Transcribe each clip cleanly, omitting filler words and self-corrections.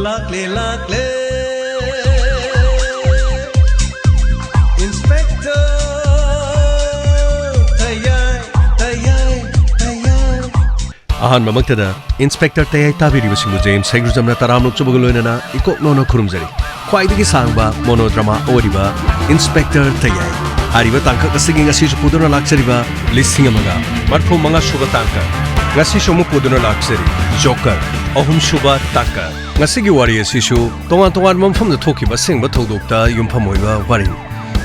Lakle lakle Inspector Tayay Tayay Tayay Ahan mamagtada Inspector Tayay tabiribasingu James Segrujamna taramlok chubagaloinana ikok nono kurumjari Khwaidagi sangba monodrama oriba Inspector Tayay Hariba tangkak asigi ngasi puduna laksariba listing amaga marfu manga suba tangkak ngasi somu puduna laksari Joker ahum suba tangkak ngasigi wari asisu tongan mamfamda thokiba singba thodokta yumfamoiba wari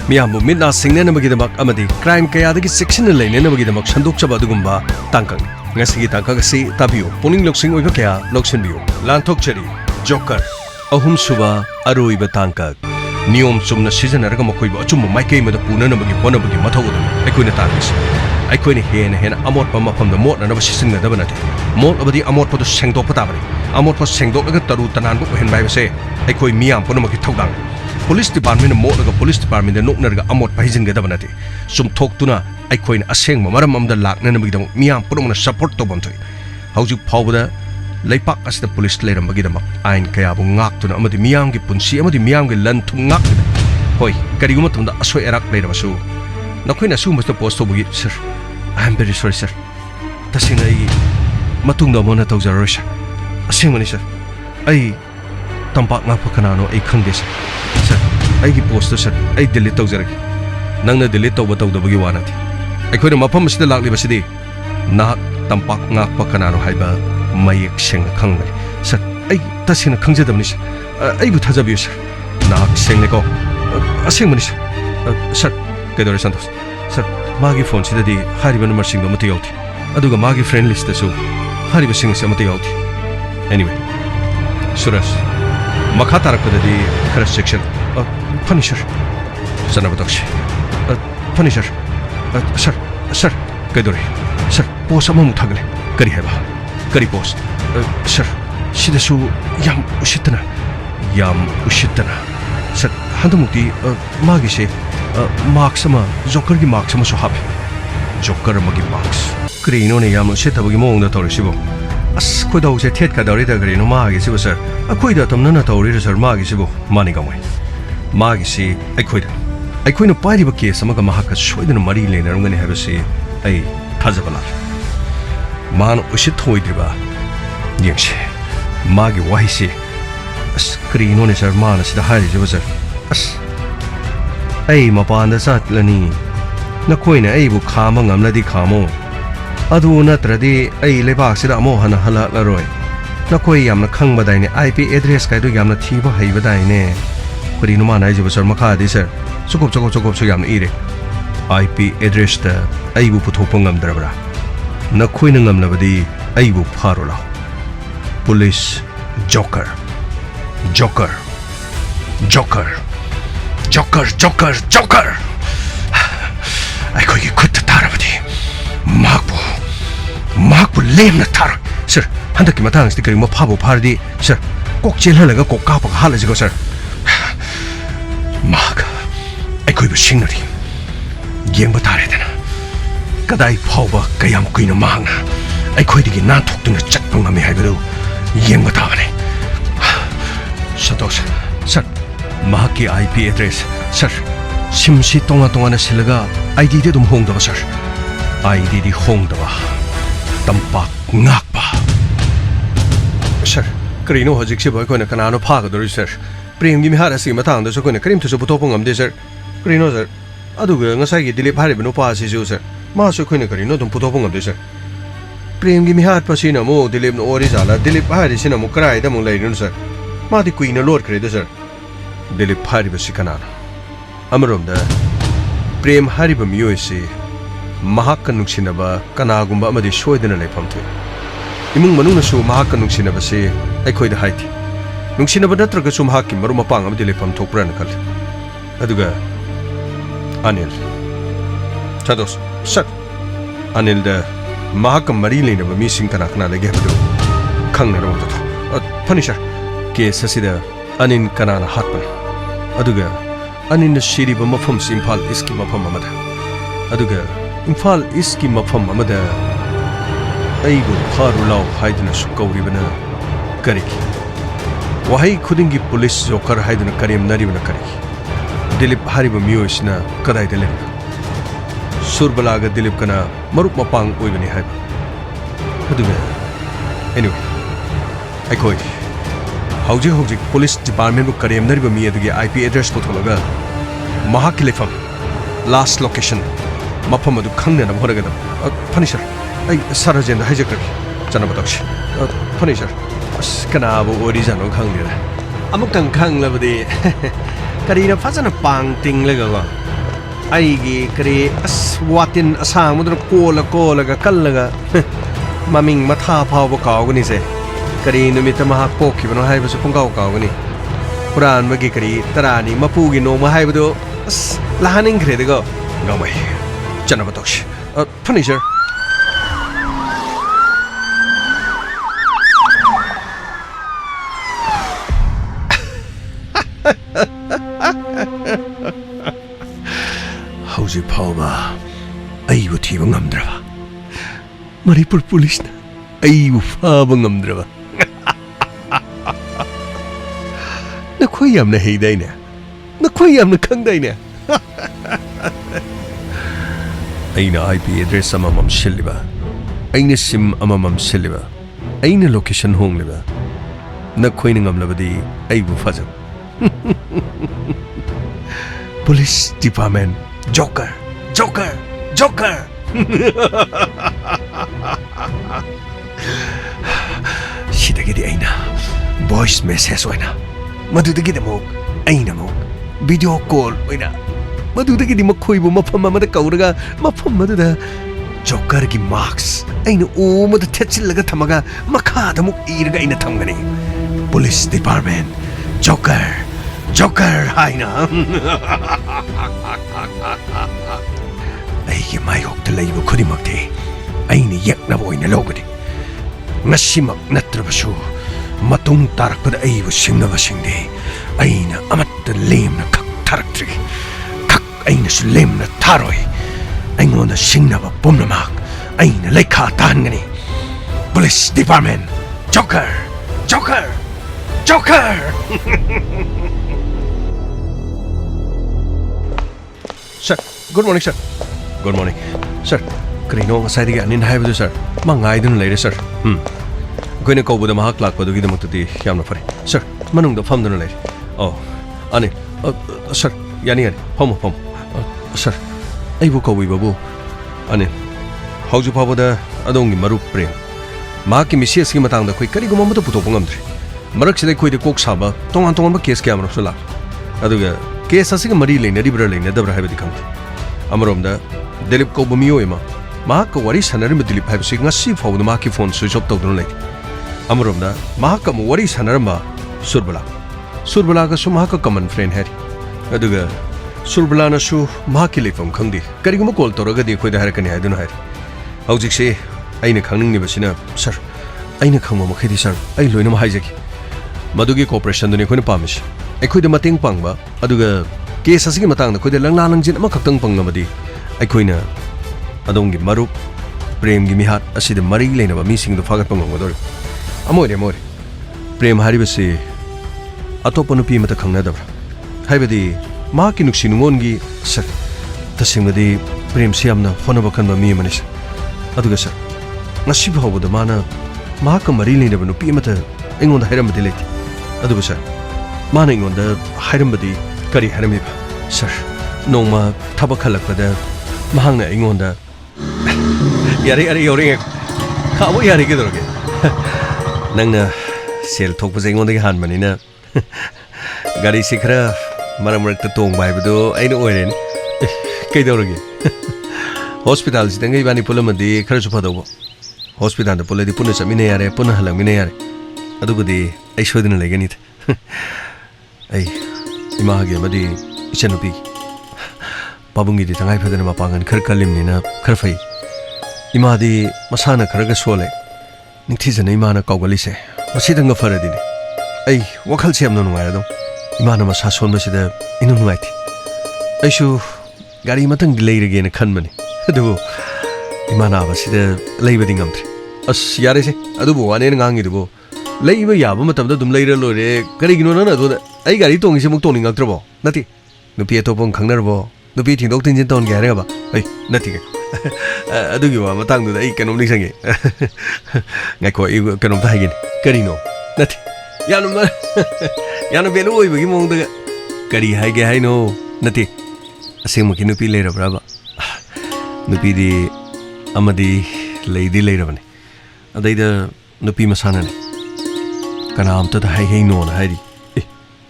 miyambu midna singnenabagidamak amadi crime kayadagi section leinenabagidamak sandokchaba adugumba tangkak ngasigi tangkak asi tabiyo puning loksing oiba kaya loksinbiyo lanthokchari Joker ahum suba aroiba tangkak Niyom chumna sijanaraga makoiba achumma maikei mada punanabagi honabagi mathawdu aikoina targis aikoina hena amotpa mafamda motnanaba sisingadaba nate mot abadi amotpa do sengdokpa tabari amotpa sengdoklaga taru tananbu henbai base aikoi miyam punamaki thawdang police department motlaga police department noknarga amotpa hijingadaba nate sum thoktuna aikoina asengma maram amda laknanabagi dam miyam punamna support tobonthoi haujuk phawbada Leipak asida police leirambagidama ain kayabu ngaktuna amadi miyamgi punsi amadi miyamgi lanthum ngakda hoi kariguma tumda asoi erak leirabasu nakoina su masta post tobugi sir I am very sorry sir tasinga ai matungda mona tawjaroi sir asingmani sir ai tampak ngakpa kanano ai khangde sir ai gi post sir ai delete tawjaragi nangna delete tawba tawdabagi wanati ai khoina mafam asida laklibasidi na tampak ngakpa kanano haiba Mayek seng khangari sir ai tasina khangjadamni sir ai bu thajabiyo sir nak sengne ko asengmani sir kedore santos sir magi phone sidadi hariba number sing do mate yauti aduga magi friend list su hariba sing se mate yauti anyway suras makha tarakadadi khara section punisher sanabatoksi punisher sir kedore sir post amamu thagle kari haiba Kari post sir sidasu yam ushitana sir handamukti magi se marks sama Joker gi marks sama so happy Joker magi marks krino ne yam ushitabagi mongda torisibo as khoida use thet ka dori da grino magi sibo sir akhoida tamna na tori sir magi sibo mani gamai magi si aikhoina pairiba case sama ga mahaka soidana mari lenarungani habase ai thajabala Man ushit hoidriba yengse magi wahisi as krino ne sir man sida hari je sir as ai mapanda satlani na koina ai bu khama ngamladi khamo adu natradi ai lebak sida amo hana hala laroi na koi yamna khangba daine IP address kai do yamna thiba haiba daine krino man ai je sir makha di sir sukop so yamna ire IP address ta ai bu puthopang ngamdrabra na khoina ngamnabadi aibu pharola police Joker ai khoi gi khut tarabadi makbu lemna tar sir handaki matang sticker mo phabu phardi sir kok chelhalaga kok ka pa halaji go sir mak ai khoi bu singnari yengba tare dena Kadai phawba kayam kuina mahangna ai khoidigi nan thoktuna chatpa ngami haibadu yengba tabane Santos sir mahaki IP address sir simsi tonga na silaga ID de dum hongdaba sir ID di hongdaba tampak ngakpa sir krino hojik se boy koina kanano phaga dori sir prem gi mi hara si matang da so koina krim thusu puto pongam de sir krino sir aduga ngasai gi dilip hari bino pa si ju sir Maso koina kari no dum putopong abde sir Prem gi mihat pasina mo dilip no ori sala dilip hari sina mo krai da mo lairun sir ma di queen lord krede sir dilip hari basikana amarom da prem hari ba miyo se mahak kanungsina ba kana gumba amadi soidana lepham thu imung manung na su mahak kanungsina ba se ai khoi da haiti nungsina ba natraga su mahak ki maru mapang amadi lepham thokpra na kal aduga Anil Chados sir Anil da mahak mari lena ba mi sing kana kana lege hadu khangna ro to punisher case asida anin kana na hatpan aduga anin na shiri ba mafam simphal iski mafam amada aduga imphal iski mafam amada aibu pharu law haidna su kauri bana kariki wahai khudingi police joker haiduna karim naribuna kari Dilip hariba miyoisina kadai de leriba Surbalaga Dilip kana marup mapang oibani haiba aduga anyway aikoi hojik police department bu karim nariba mi adugi IP address putholaga mahak lefam last location mafam adu khangna na horaga da finisher ai sarajen da hijack chana badakshi finisher kana bu origin no khangni amuk tang khang labadi karina fazana pang ting lega ga ai gi kare watin asang mudra kola ga kallaga maming matha phaw ba kaw gani se kari numit ma pokhi bano hai basu pungkaw kaw gani puran magi kari tarani mapu gi no ma hai bado lahaning khre de go ngamai chana batoksh finisher hauji phawba aibu thiba ngamdraba Manipur police na aibu phaba ngamdraba nakhoi yamna heidaina nakhoi yamna khangdaina aina IP address amamam shilliba aina sim amamam shilliba aina location hongliba nakhoi ngamlabadi aibu phajam Police department Joker Sidagidi aina voice message oina madudagidi mo aina mo video call oina madudagidi makhoibu mafam amada kauraga mafam maduda Joker gi marks aina o madu thetchillaga thamaga makhada muk iraga aina thamgani Police department Joker haina Aigi mayok ta laiba khudimakte aina yakna boina logadi ngasimak natrabasu matung tarakpada aibu singnaba singde aina amatta lemna khak tharaktri khak aina su lemna tharoi aingonda singnaba pumnamak aina lekha tangani Police department Joker Sir, good morning, sir. Good morning. Sir, Krino ngasai digi anin haibadu sir. Mangai dun leire sir. Goine kaubuda mahak lakpadu gi damuktadi yamna fari. Sir, manungda famduna leire. Oh, ani. Sir, yani. Pom. Sir, aibu kawi babu. Ani. Hauju phaboda adongi marup prem. Mahaki misias gi matangda koi kariguma amata putokpa ngamdre. Maraksida koide kok saba tongan ba case kya amra sula. Aduga case asiga mari leinaribra leinadabra haibadi khangte amaromda Dilip ko bumiyoima mahak wari sanari Dilip haibsi ngasi phawna mahaki phone switch off tawduna lei amaromda mahak am wari sanaramba surbala ga su mahak common friend hari aduga surbala na su mahaki leifam khangdi kariguma call toraga di khoida harakani haiduna hari haujik se aina khangning ni basina sir aina khangma makhidi sir ai loina ma haijaki madugi cooperation duni khone pamis ꯑꯩꯈꯣꯏꯗ ꯃꯇꯦꯡ ꯄꯥꯡꯕ ꯑꯗꯨꯒ case ꯑꯁꯤꯒꯤ ꯃꯇꯥꯡꯗ ꯑꯩꯈꯣꯏꯗ ꯂꯪꯂꯥ ꯂꯪꯖꯤꯟ ꯑꯃꯈꯛꯇꯪ ꯄꯪꯉꯕꯗꯤ ꯑꯩꯈꯣꯏꯅ ꯑꯗꯣꯝꯒꯤ ꯃꯔꯨꯞ ꯄ꯭ꯔꯦꯝꯒꯤ ꯃꯤꯍꯥꯠ ꯑꯁꯤꯗ ꯃꯔꯤ ꯂꯩꯅꯕ ꯃꯤꯁꯤꯡꯗꯨ ꯐꯥꯒꯠꯄ ꯉꯝꯒꯗꯧꯔꯤ ꯑꯃ ꯑꯣꯏꯔꯦ ꯄ꯭ꯔꯦꯝ ꯍꯥꯏꯔꯤꯕꯁꯤ ꯑꯇꯣꯞꯄ ꯅꯨꯄꯤ ꯑꯃꯠꯇ ꯈꯪꯅꯗꯕ꯭ꯔꯥ ꯍꯥꯏꯕꯗꯤ ꯃꯍꯥꯛꯀꯤ ꯅꯨꯡꯁꯤ ꯅꯨꯡꯉꯣꯟꯒꯤ ꯁꯔ ꯇꯁꯦꯡꯕꯗꯤ ꯄ꯭ꯔꯦꯝꯁꯤ ꯌꯥꯝꯅ ꯍꯣꯠꯅꯕ ꯀꯟꯕ ꯃꯤ ꯑꯃꯅꯤ ꯁꯔ ꯑꯗꯨꯒ ꯁꯔ ꯉꯁꯤ ꯐꯥꯎꯕꯗ ꯃꯥꯅ ꯃꯍꯥꯛꯀ ꯃꯔꯤ ꯂꯩꯅꯕ ꯅꯨꯄꯤ ꯑꯃꯠꯇ ꯑꯩꯉꯣꯟꯗ ꯍꯥꯏꯔꯝꯕꯗꯤ ꯂꯩꯇꯦ ꯑꯗꯨꯕꯨ sir Mana ingonda hairambadi kari hairamiba sir nongma thabak halakpada mahangna ingonda yari yoring khabu yari gedorge nangna sel thokpa ingonda gi hanbani na gari sikhra maramrakta tong baibado aina oireni kaidorge hospital sidangai bani pulamadi khara su phadawba hospital da puladi punna chamine yare punna halangmine yare adubudi ai shodina legani ai imahage madi ichanupi pabungi di tangai phadana mapangan khar kalimni na khar fai imadi masana kharaga sole ningthi jana imana kawgali se masidanga faradini ai wakhal se amna nungai adom imana masa sonba sida inu nungai thi aisu gari matang leirege na khanmani adu imana basida leibadi ngamthri as yare se adu bo ane ngangi du bo Lay by Yabamatam to later lore, Carigino, I got it on his Mutoni trouble. Nothing. No Pietopon Kangarbo, no beating Doctor Jinton Gareba. Hey, nothing. I do you have a tongue to the economic singing. Nako, you cannot die again. Carino. Nothing. Yanuma Yanabelo, you among the Cari Hage, I know. Nothing. A same Kinupi later, brava. Nupi the Amadi Lady later. And they the Nupi Masanani. Kanam to the Haino on Heidi.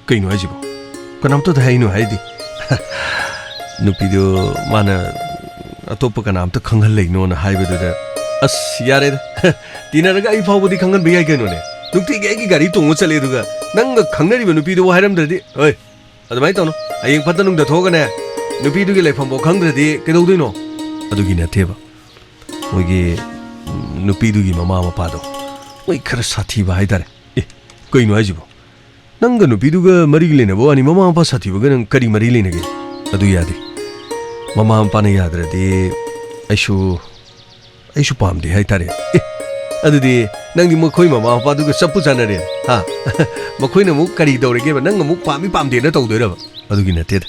Kino Ajibo. Kanam to the Haino Heidi. Nupido Mana Atopakanam to Kangalay known a highway to the As Yared. Dinner guy for the Kangan be again on it. Look, take a garito, what's a little girl. Nanga Kangari when Nupido had him the day. Oi, at the Maiton, I ain't patanum the Togana. Nupido like from Bokanga de Kedodino. Adugina Teva. We gave Nupidugi Mamma Pado. We Krasati by that. Going Wajibo. Nanga Nupiduga Marilina, and Mamma Passati were going to carry Marilina again. Aduyadi. Mamma Panayadra de I should palm the Haitari. Other day, Nangi Mokoima, Paduga Sapuzanare. Ha Mokoina Mukari Dore gave a Nanga Mukami Pam de Nato de River. Adugina Ted.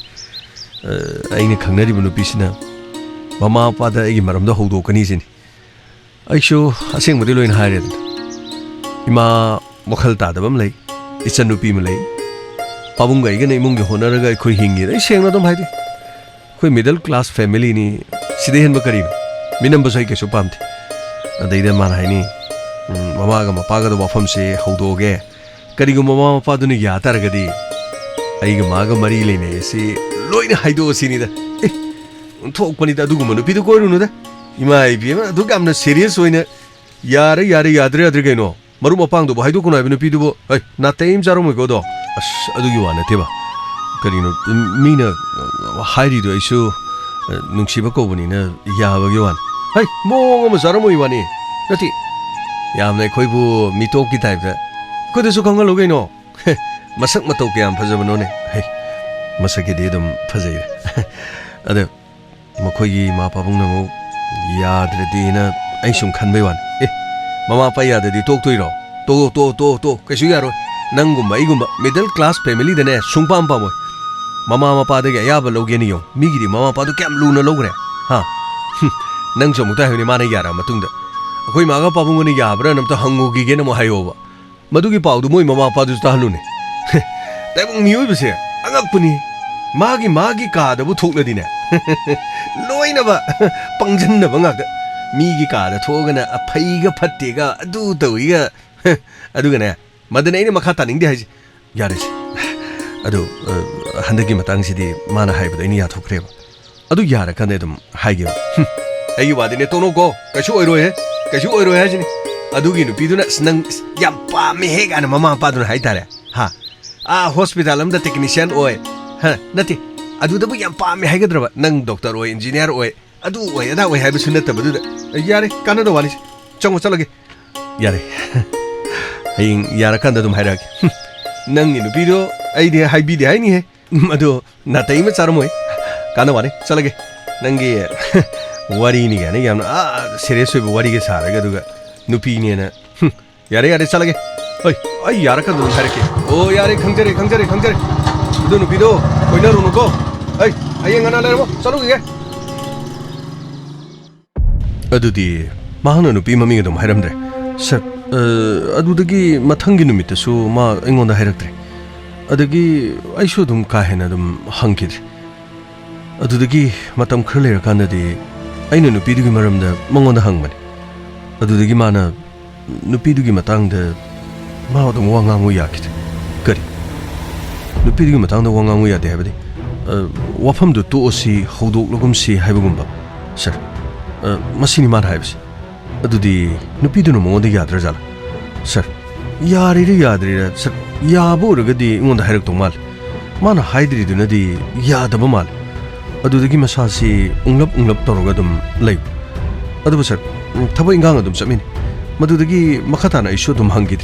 I ain't a Kanari Pisina. Mamma Pada Imaram the Hodo Canizin. I show a sing with the in Hired. Ima Mokalta the Bamley. It's a new Pimalay. Pabunga again among the Honoraga Kuhingi. I say not on Heidi. Quay middle class family ni Sidehan Bakarino. Minambasaka Supamti. And they then Manhaini. Mamaga Mapaga the Wafamse, Hodoge. Karigo Mama Paduni Yataragadi. Aigamaga Marilene, say, Loin Haido Sinida. Talk Panita Duguman, Pido Coruna. You might be a Dugam serious winner. Yara Yadre Adrigano. Maruma Pando, Haidukuna, Pido, not names are Omegodo. As do you want a teba? Carino, Mina Heidi do I show Nuxiba Cobanina, Yava Yuan. Hey, more Mazaramo Ivani. Nati Yamne Koibu, Mitoki type that. Could as a Congalogano? Masak Matoki and Pazamanone. Hey, Masaki did them Pazade. Other Makoyi Mapabunamo, Yadredina, Aishum Kanbewan. Eh, Mama Paya, did you talk to you? To, Kashuyaro. Nangumba Igumba, middle class family the nest, Sumpampa. Mamma Pada Yaba Logenio, Migi, Mamma Padu Cam Luna Logre. Ha Nangso Mutahuni Manayara Matunda. Huimaga Pabuni Yabra and to Hangugi Genamo Hioba. Madugi Pau, the Mui Mamma Padus Talune. That won't you say, Angapuni Magi Kada would talk the dinner. Loinava Pungin the Bangaga. Migi Kada, Togana, a Paiga Patiga, a do the Wiga. Adugana. Madanay Makatan in the Yaris. Ado, Handagi Matang City, Mana Hype, any Yato Creva. Ado Yara Canedum, Hagio. You are the Netono go, Cashuero, Cashuero Hajin. Adugin, Pidunas, Nunks, Yampa, Miheg, and Mamma Padron Haitare. Ha. Ah, hospital, I'm the technician, oe. Ha, Nati. Adu the Yampa Mihagadra, Nung doctor or engineer, oe. Adu, that way have a suneta, but Yari, Canada one is Chomosalagi. Yari. Yarakanda dum Harak. Nang in the video, idea high be the Haini. Mado, not a Saramoy. Kanawani, Salage. Nangi, Warini, and serious with what is Haragaduga. Nupiniana. Yari Salage. Oi, Yarakandum Haraki. Oh, Yari, Kangari. Dunupido, Koinaruno go. I ain't gonna let him. Salug. Adudi, Mahano Nupimamidum Haramde. Sir. Adudagi Matangi Numitasu, Ma Ingon the Herectory. Adagi, I showed them Kahenadum Hunkid. Adudagi Matam Curler Canadi, I know Nupidugi Maram the Mongon the Hangman. Adudagi Mana Nupidugi Matang the Maudum Wangamu Yakit. Good. Nupidugi Matang the Wangamu Yat the Hebedi. Wapam do Tosi, Hodo Logum si Habugumba. Sir, Massini Marhives. Adudi Nupidu no Mondi Yadrazal. Sir, Yadri, sir, Yaburgadi on the Herectomal. Mana Hydri Dunadi Yadabamal. Adu the Gimasasi, Unglap Torogadum, Lake. Adu sir, Taboingangadum Samin. Madudagi Makatana is showed them hungry.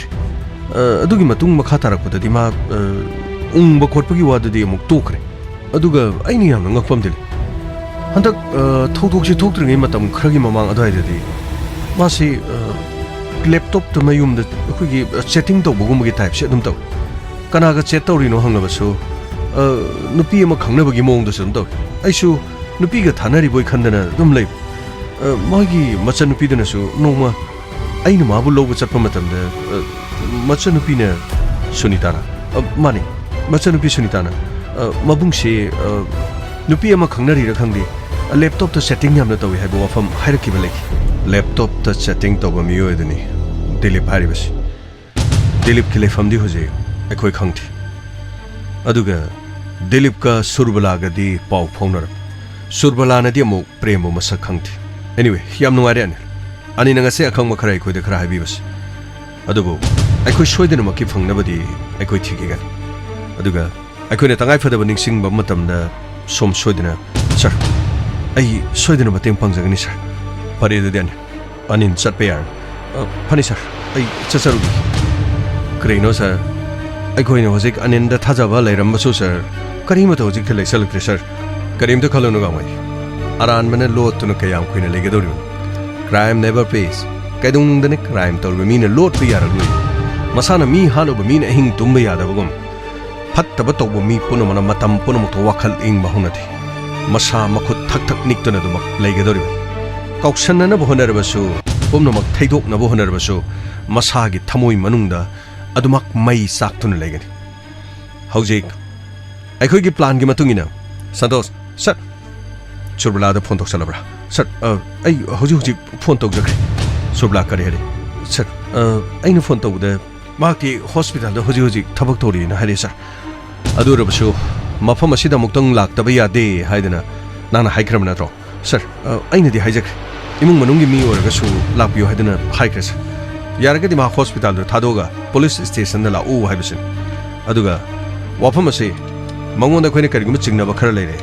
Adugimatung Makatara put the Dima Umbakorpagi Wada de Moktokre. Aduga, I knew him, not from Dilly. Hunter Totoxi talked to him at Kragim among Adai. Masi laptop ꯇ ꯃꯌꯨꯝ ꯗ ꯑꯩꯈꯣꯏꯒꯤ chatting ꯇꯧꯕꯒꯨꯝꯕꯒꯤ ꯇꯥꯏꯞꯁꯦ ꯑꯗꯨꯝ ꯇꯧꯏ ꯀꯅꯥꯒ ꯆꯦꯠ ꯇꯧꯔꯤꯅꯣ ꯍꯪꯅꯕꯁꯨ ꯅꯨꯄꯤ ꯑꯃ ꯈꯪꯅꯕꯒꯤ ꯃꯑꯣꯡꯗꯁꯨ ꯑꯗꯨꯝ ꯇꯧꯏ ꯑꯩꯁꯨ ꯅꯨꯄꯤꯒ ꯊꯥꯅꯔꯤꯕꯣꯏ ꯈꯟꯗꯅ ꯑꯗꯨꯝ ꯂꯩ ꯃꯥꯒꯤ ꯃꯆꯟꯅꯨꯄꯤꯗꯨꯅꯁꯨ ꯅꯣꯡꯃ ꯑꯩꯅ ꯃꯥꯕꯨ ꯂꯧꯕ ꯆꯠꯄ ꯃꯇꯝꯗ ꯃꯆꯟꯅꯨꯄꯤꯅ ꯁꯨꯅꯤꯇꯥꯅ ꯃꯥꯅꯤ ꯃꯆꯟꯅꯨꯄꯤ ꯁꯨꯅꯤꯇꯥꯅ ꯃꯕꯨꯡꯁꯤ ꯅꯨꯄꯤ ꯑꯃ ꯈꯪꯅꯔꯤꯔ ꯈꯪꯗꯦ ꯂꯦꯞꯇꯣꯞꯇ ꯁꯦꯇꯤꯡ ꯌꯥꯝꯅ ꯇꯧꯏ ꯍꯥꯏꯕ ꯋꯥꯐꯝ ꯍꯥꯏꯔꯛꯈꯤꯕ ꯂꯩꯈꯤ ꯂꯦꯞꯇꯣꯞꯇ ꯁꯦꯇꯤꯡ ꯇꯧꯕ ꯃꯤꯑꯣꯏ ꯑꯗꯨꯅꯤ ꯗꯤꯂꯤꯞ ꯍꯥꯏꯔꯤꯕꯁꯤ ꯗꯤꯂꯤꯞꯀꯤ ꯂꯩꯐꯝꯗꯤ ꯍꯧꯖꯤꯛ ꯑꯩꯈꯣꯏ ꯈꯪꯗꯦ ꯑꯗꯨꯒ ꯗꯤꯂꯤꯞꯀ ꯁꯨꯔꯕꯂꯥꯒꯗꯤ ꯄꯥꯎ ꯐꯥꯎꯅꯔꯝ ꯁꯨꯔꯕꯂꯥꯅꯗꯤ ꯑꯃꯨꯛ ꯄ꯭ꯔꯦꯝꯕꯨ ꯃꯁꯛ ꯈꯪꯗꯦ ꯑꯦꯅꯤꯋꯦ ꯌꯥꯝ ꯅꯨꯡꯉꯥꯏꯔꯦ ꯑꯅꯤꯅ ꯉꯁꯤ ꯑꯈꯪꯕ ꯈꯔ ꯑꯩꯈꯣꯏꯗ ꯈꯔ ꯍꯥꯏꯕꯤꯕꯁꯤ ꯑꯗꯨꯕꯨ ꯑꯩꯈꯣꯏ ꯁꯣꯏꯗꯅꯃꯛꯀꯤ ꯐꯪꯅꯕꯗꯤ ꯑꯩꯈꯣꯏ ꯊꯤꯈꯤꯒꯅꯤ ꯑꯗꯨꯒ ꯑꯩꯈꯣꯏꯅ ꯇꯉꯥꯏꯐꯗꯕ ꯅꯤꯡꯁꯤꯡꯕ ꯃꯇꯝꯗ ꯁꯣꯝ ꯁꯣꯏꯗꯅ ꯁꯔ ꯑꯩ ꯁꯣꯏꯗꯅ ꯃꯇꯦꯡ ꯄꯥꯡꯖꯒꯅꯤ ꯁꯔ ꯐꯔꯦ ꯑꯗꯨꯗꯤ ꯑꯅꯤꯟ ꯆꯠꯄ ꯌꯥꯔꯅꯤ ꯐꯅꯤ ꯁꯔ ꯑꯩ ꯆꯠꯆꯔꯨꯒꯦ ꯀꯔꯤꯅꯣ ꯁꯔ ꯑꯩꯈꯣꯏꯅ ꯍꯧꯖꯤꯛ ꯑꯅꯤꯟꯗ ꯊꯥꯖꯕ ꯂꯩꯔꯝꯕꯁꯨ ꯁꯔ ꯀꯔꯤꯃꯇ ꯍꯧꯖꯤꯛꯇ ꯂꯩꯁꯜꯂꯛꯇ꯭ꯔꯦ ꯁꯔ ꯀꯔꯤꯝꯇ ꯈꯜꯂꯨꯅꯨ ꯒꯥꯡꯃꯩ ꯑꯔꯥꯟꯕꯅ ꯂꯣꯠꯇꯨꯅ ꯀꯌꯥꯝ ꯀꯨꯏꯅ ꯂꯩꯒꯗꯧꯔꯤꯕꯅꯣ ꯀ꯭ꯔꯥꯏꯝ ꯅꯦꯚꯔ ꯄꯦꯁ ꯀꯩꯗꯧꯅꯨꯡꯗꯅ ꯀ꯭ꯔꯥꯏꯝ ꯇꯧꯔꯤꯕ ꯃꯤꯅ ꯂꯣꯠꯄ ꯌꯥꯔꯛꯂꯣꯏ ꯃꯁꯥꯅ ꯃꯤ ꯍꯥꯠꯂꯨꯕ ꯃꯤꯅ ꯑꯍꯤꯡ ꯇꯨꯝꯕ ꯌꯥꯗꯕꯒꯨꯝ ꯐꯠꯇꯕ ꯇꯧꯕ ꯃꯤ ꯄꯨꯝꯅꯃꯛꯅ ꯃꯇꯝ ꯄꯨꯝꯅꯃꯛꯇ ꯋꯥꯈꯜ ꯏꯪꯕ ꯍꯧꯅꯗꯦ ꯃꯁꯥ ꯃꯈꯨꯠ ꯊꯛ ꯊꯛ ꯅꯤꯛꯇꯨꯅ ꯑꯗꯨꯃꯛ ꯂꯩꯒꯗꯧꯔꯤꯕꯅꯤ ꯀꯥꯎꯁꯟꯅꯅꯕ ꯍꯣꯠꯅꯔꯕꯁꯨ ꯄꯨꯝꯅꯃꯛ ꯊꯩꯗꯣꯛꯅꯕ ꯍꯣꯠꯅꯔꯕꯁꯨ ꯃꯁꯥꯒꯤ ꯊꯃꯣꯏ ꯃꯅꯨꯡꯗ ꯑꯗꯨꯃꯛ ꯃꯩ ꯆꯥꯛꯇꯨꯅ ꯂꯩꯒꯅꯤ ꯍꯧꯖꯤꯛ ꯑꯩꯈꯣꯏꯒꯤ ꯄ꯭ꯂꯥꯟꯒꯤ ꯃꯇꯨꯡ ꯏꯟꯅ ꯁꯟꯇꯣꯁ ꯁꯔ ꯁꯨꯔꯕꯂꯥꯗ ꯐꯣꯟ ꯇꯧꯁꯜꯂꯕ꯭ꯔꯥ ꯁꯔ ꯑꯩ ꯍꯧꯖꯤꯛ ꯐꯣꯟ ꯇꯧꯖꯈ꯭ꯔꯦ ꯁꯨꯔꯕꯂꯥ ꯀꯔꯤ ꯍꯥꯏꯔꯦ ꯁꯔ ꯑꯩꯅ ꯐꯣन ꯇꯧꯕꯗ ꯃꯍꯥꯛꯇꯤ ꯍꯣꯁꯄꯤꯇꯥꯜꯗ ꯍꯧꯖꯤꯛ ꯊꯕꯛ ꯇꯧꯔꯤꯅ ꯍꯥꯏꯔꯦ ꯁꯔ ꯑꯗꯨ ꯑꯣꯏꯔꯕꯁꯨ ꯃꯐꯝ ꯑꯁꯤꯗ ꯑꯃꯨꯛꯇꯪ ꯂꯥꯛꯇꯕ ꯌꯥꯗꯦ ꯍꯥꯏꯗꯅ ꯅꯪꯅ ꯍꯥꯏꯈ꯭ꯔꯕ ꯅꯠꯇ꯭ꯔꯣ ꯁꯔ ꯑꯩꯅꯗꯤ ꯍꯥꯏꯖꯈ꯭ꯔꯦ ꯏꯃꯨꯡ ꯃꯅꯨꯡꯒꯤ ꯃꯤ ꯑꯣꯏꯔꯒꯁꯨ ꯂꯥꯛꯄꯤꯌꯨ ꯍꯥꯏꯗꯅ ꯍꯥꯏꯈ꯭ꯔꯦ ꯁꯔ ꯌꯥꯔꯒꯗꯤ ꯃꯍꯥꯛ ꯍꯣꯁꯄꯤꯇꯥꯜꯗ ꯊꯥꯗꯣꯛꯑꯒ ꯄꯨꯂꯤꯁ ꯁ꯭ꯇꯦꯁꯟꯗ ꯂꯥꯛꯎ ꯍꯥꯏꯕꯁꯤꯅꯤ ꯑꯗꯨꯒ ꯋꯥꯐꯝ ꯑꯁꯤ ꯃꯉꯣꯟꯗ ꯑꯩꯈꯣꯏꯅ ꯀꯔꯤꯒꯨꯝꯕ ꯆꯤꯡꯅꯕ ꯈꯔ ꯂꯩꯔꯦ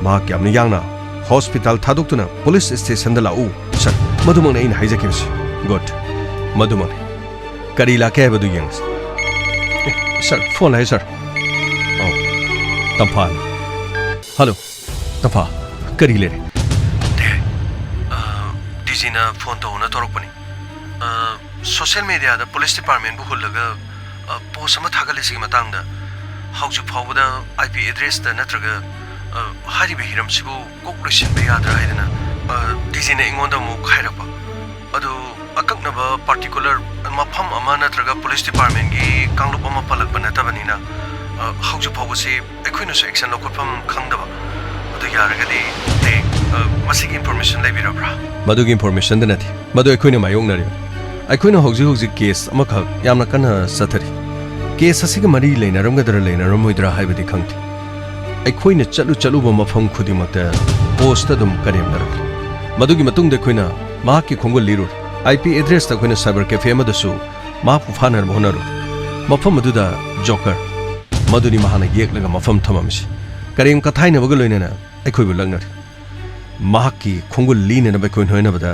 ꯃꯍꯥꯛ ꯌꯥꯝꯅ ꯌꯥꯡꯅ ꯍꯣꯁꯄꯤꯇꯥꯜ ꯊꯥꯗꯣꯛꯇꯨꯅ ꯄꯨꯂꯤꯁ ꯁ꯭ꯇꯦꯁꯟꯗ ꯂꯥꯛꯎ ꯁꯔ ꯃꯗꯨꯃꯛꯅ ꯑꯩꯅ ꯍꯥꯏꯖꯈꯤꯕꯁꯤ ꯒꯨꯗ ꯃꯗꯨꯃꯛꯅꯤ ꯀꯔꯤ ꯂꯥꯛꯀꯦ ꯍꯥꯏꯕꯗꯨ ꯌꯦꯡꯉꯁꯤ सर फोन है सर तंफा हेलो तंफा करी ले डीजी ने फोन तो होना तौरपनी सोशल मीडिया दा पुलिस डिपार्टमेंट बु हुल्लगा पोस्ट अमा थागलेसी मतंगदा हौजु फावदा आईपी एड्रेस दा नत्रगा हारिबे हिरमसिबु कोक्लेशन बे याद्रा हाइदना डीजी ने इंगोंदा मु खाइरपा अदु अकक्नबा पार्टिकुलर मफम अमा नत्रगा पुलिस डिपार्टमेंट की कांगलुप अमा पलकबा नतबनिना हौजु फावबसे अखोइनसु एक्शन लौखटफम खंगदबा अदु यारगदि ते मसिगी इंफॉर्मेशन लेबिरब्रा मदुगी इंफॉर्मेशन द नथि मदु अखोइना मायोंगनरि अखोइना हौजि केस अमखक यामना कन्ना सथरि केस असिग मरि लेनरमगदर लेनरमोइद्रा हाइबदि खंगथि अखोइना चलुबा मफम खुदिमक्ता पोस्ट अदुम करेमनरक मदुगी मतुंगदे अखोइना माकी खोंगल लिरु IP एड्रेस तक अखोइना साइबर कैफे अमदसु मापु फानर होनरु मफम अदुदा जोकर मदुनि महाना येकलगा मफम थममसि करेम कथाइनबग लोइनना अखोइबु लंगनरि माकी Khongal लीनना बखोइन होइनबदा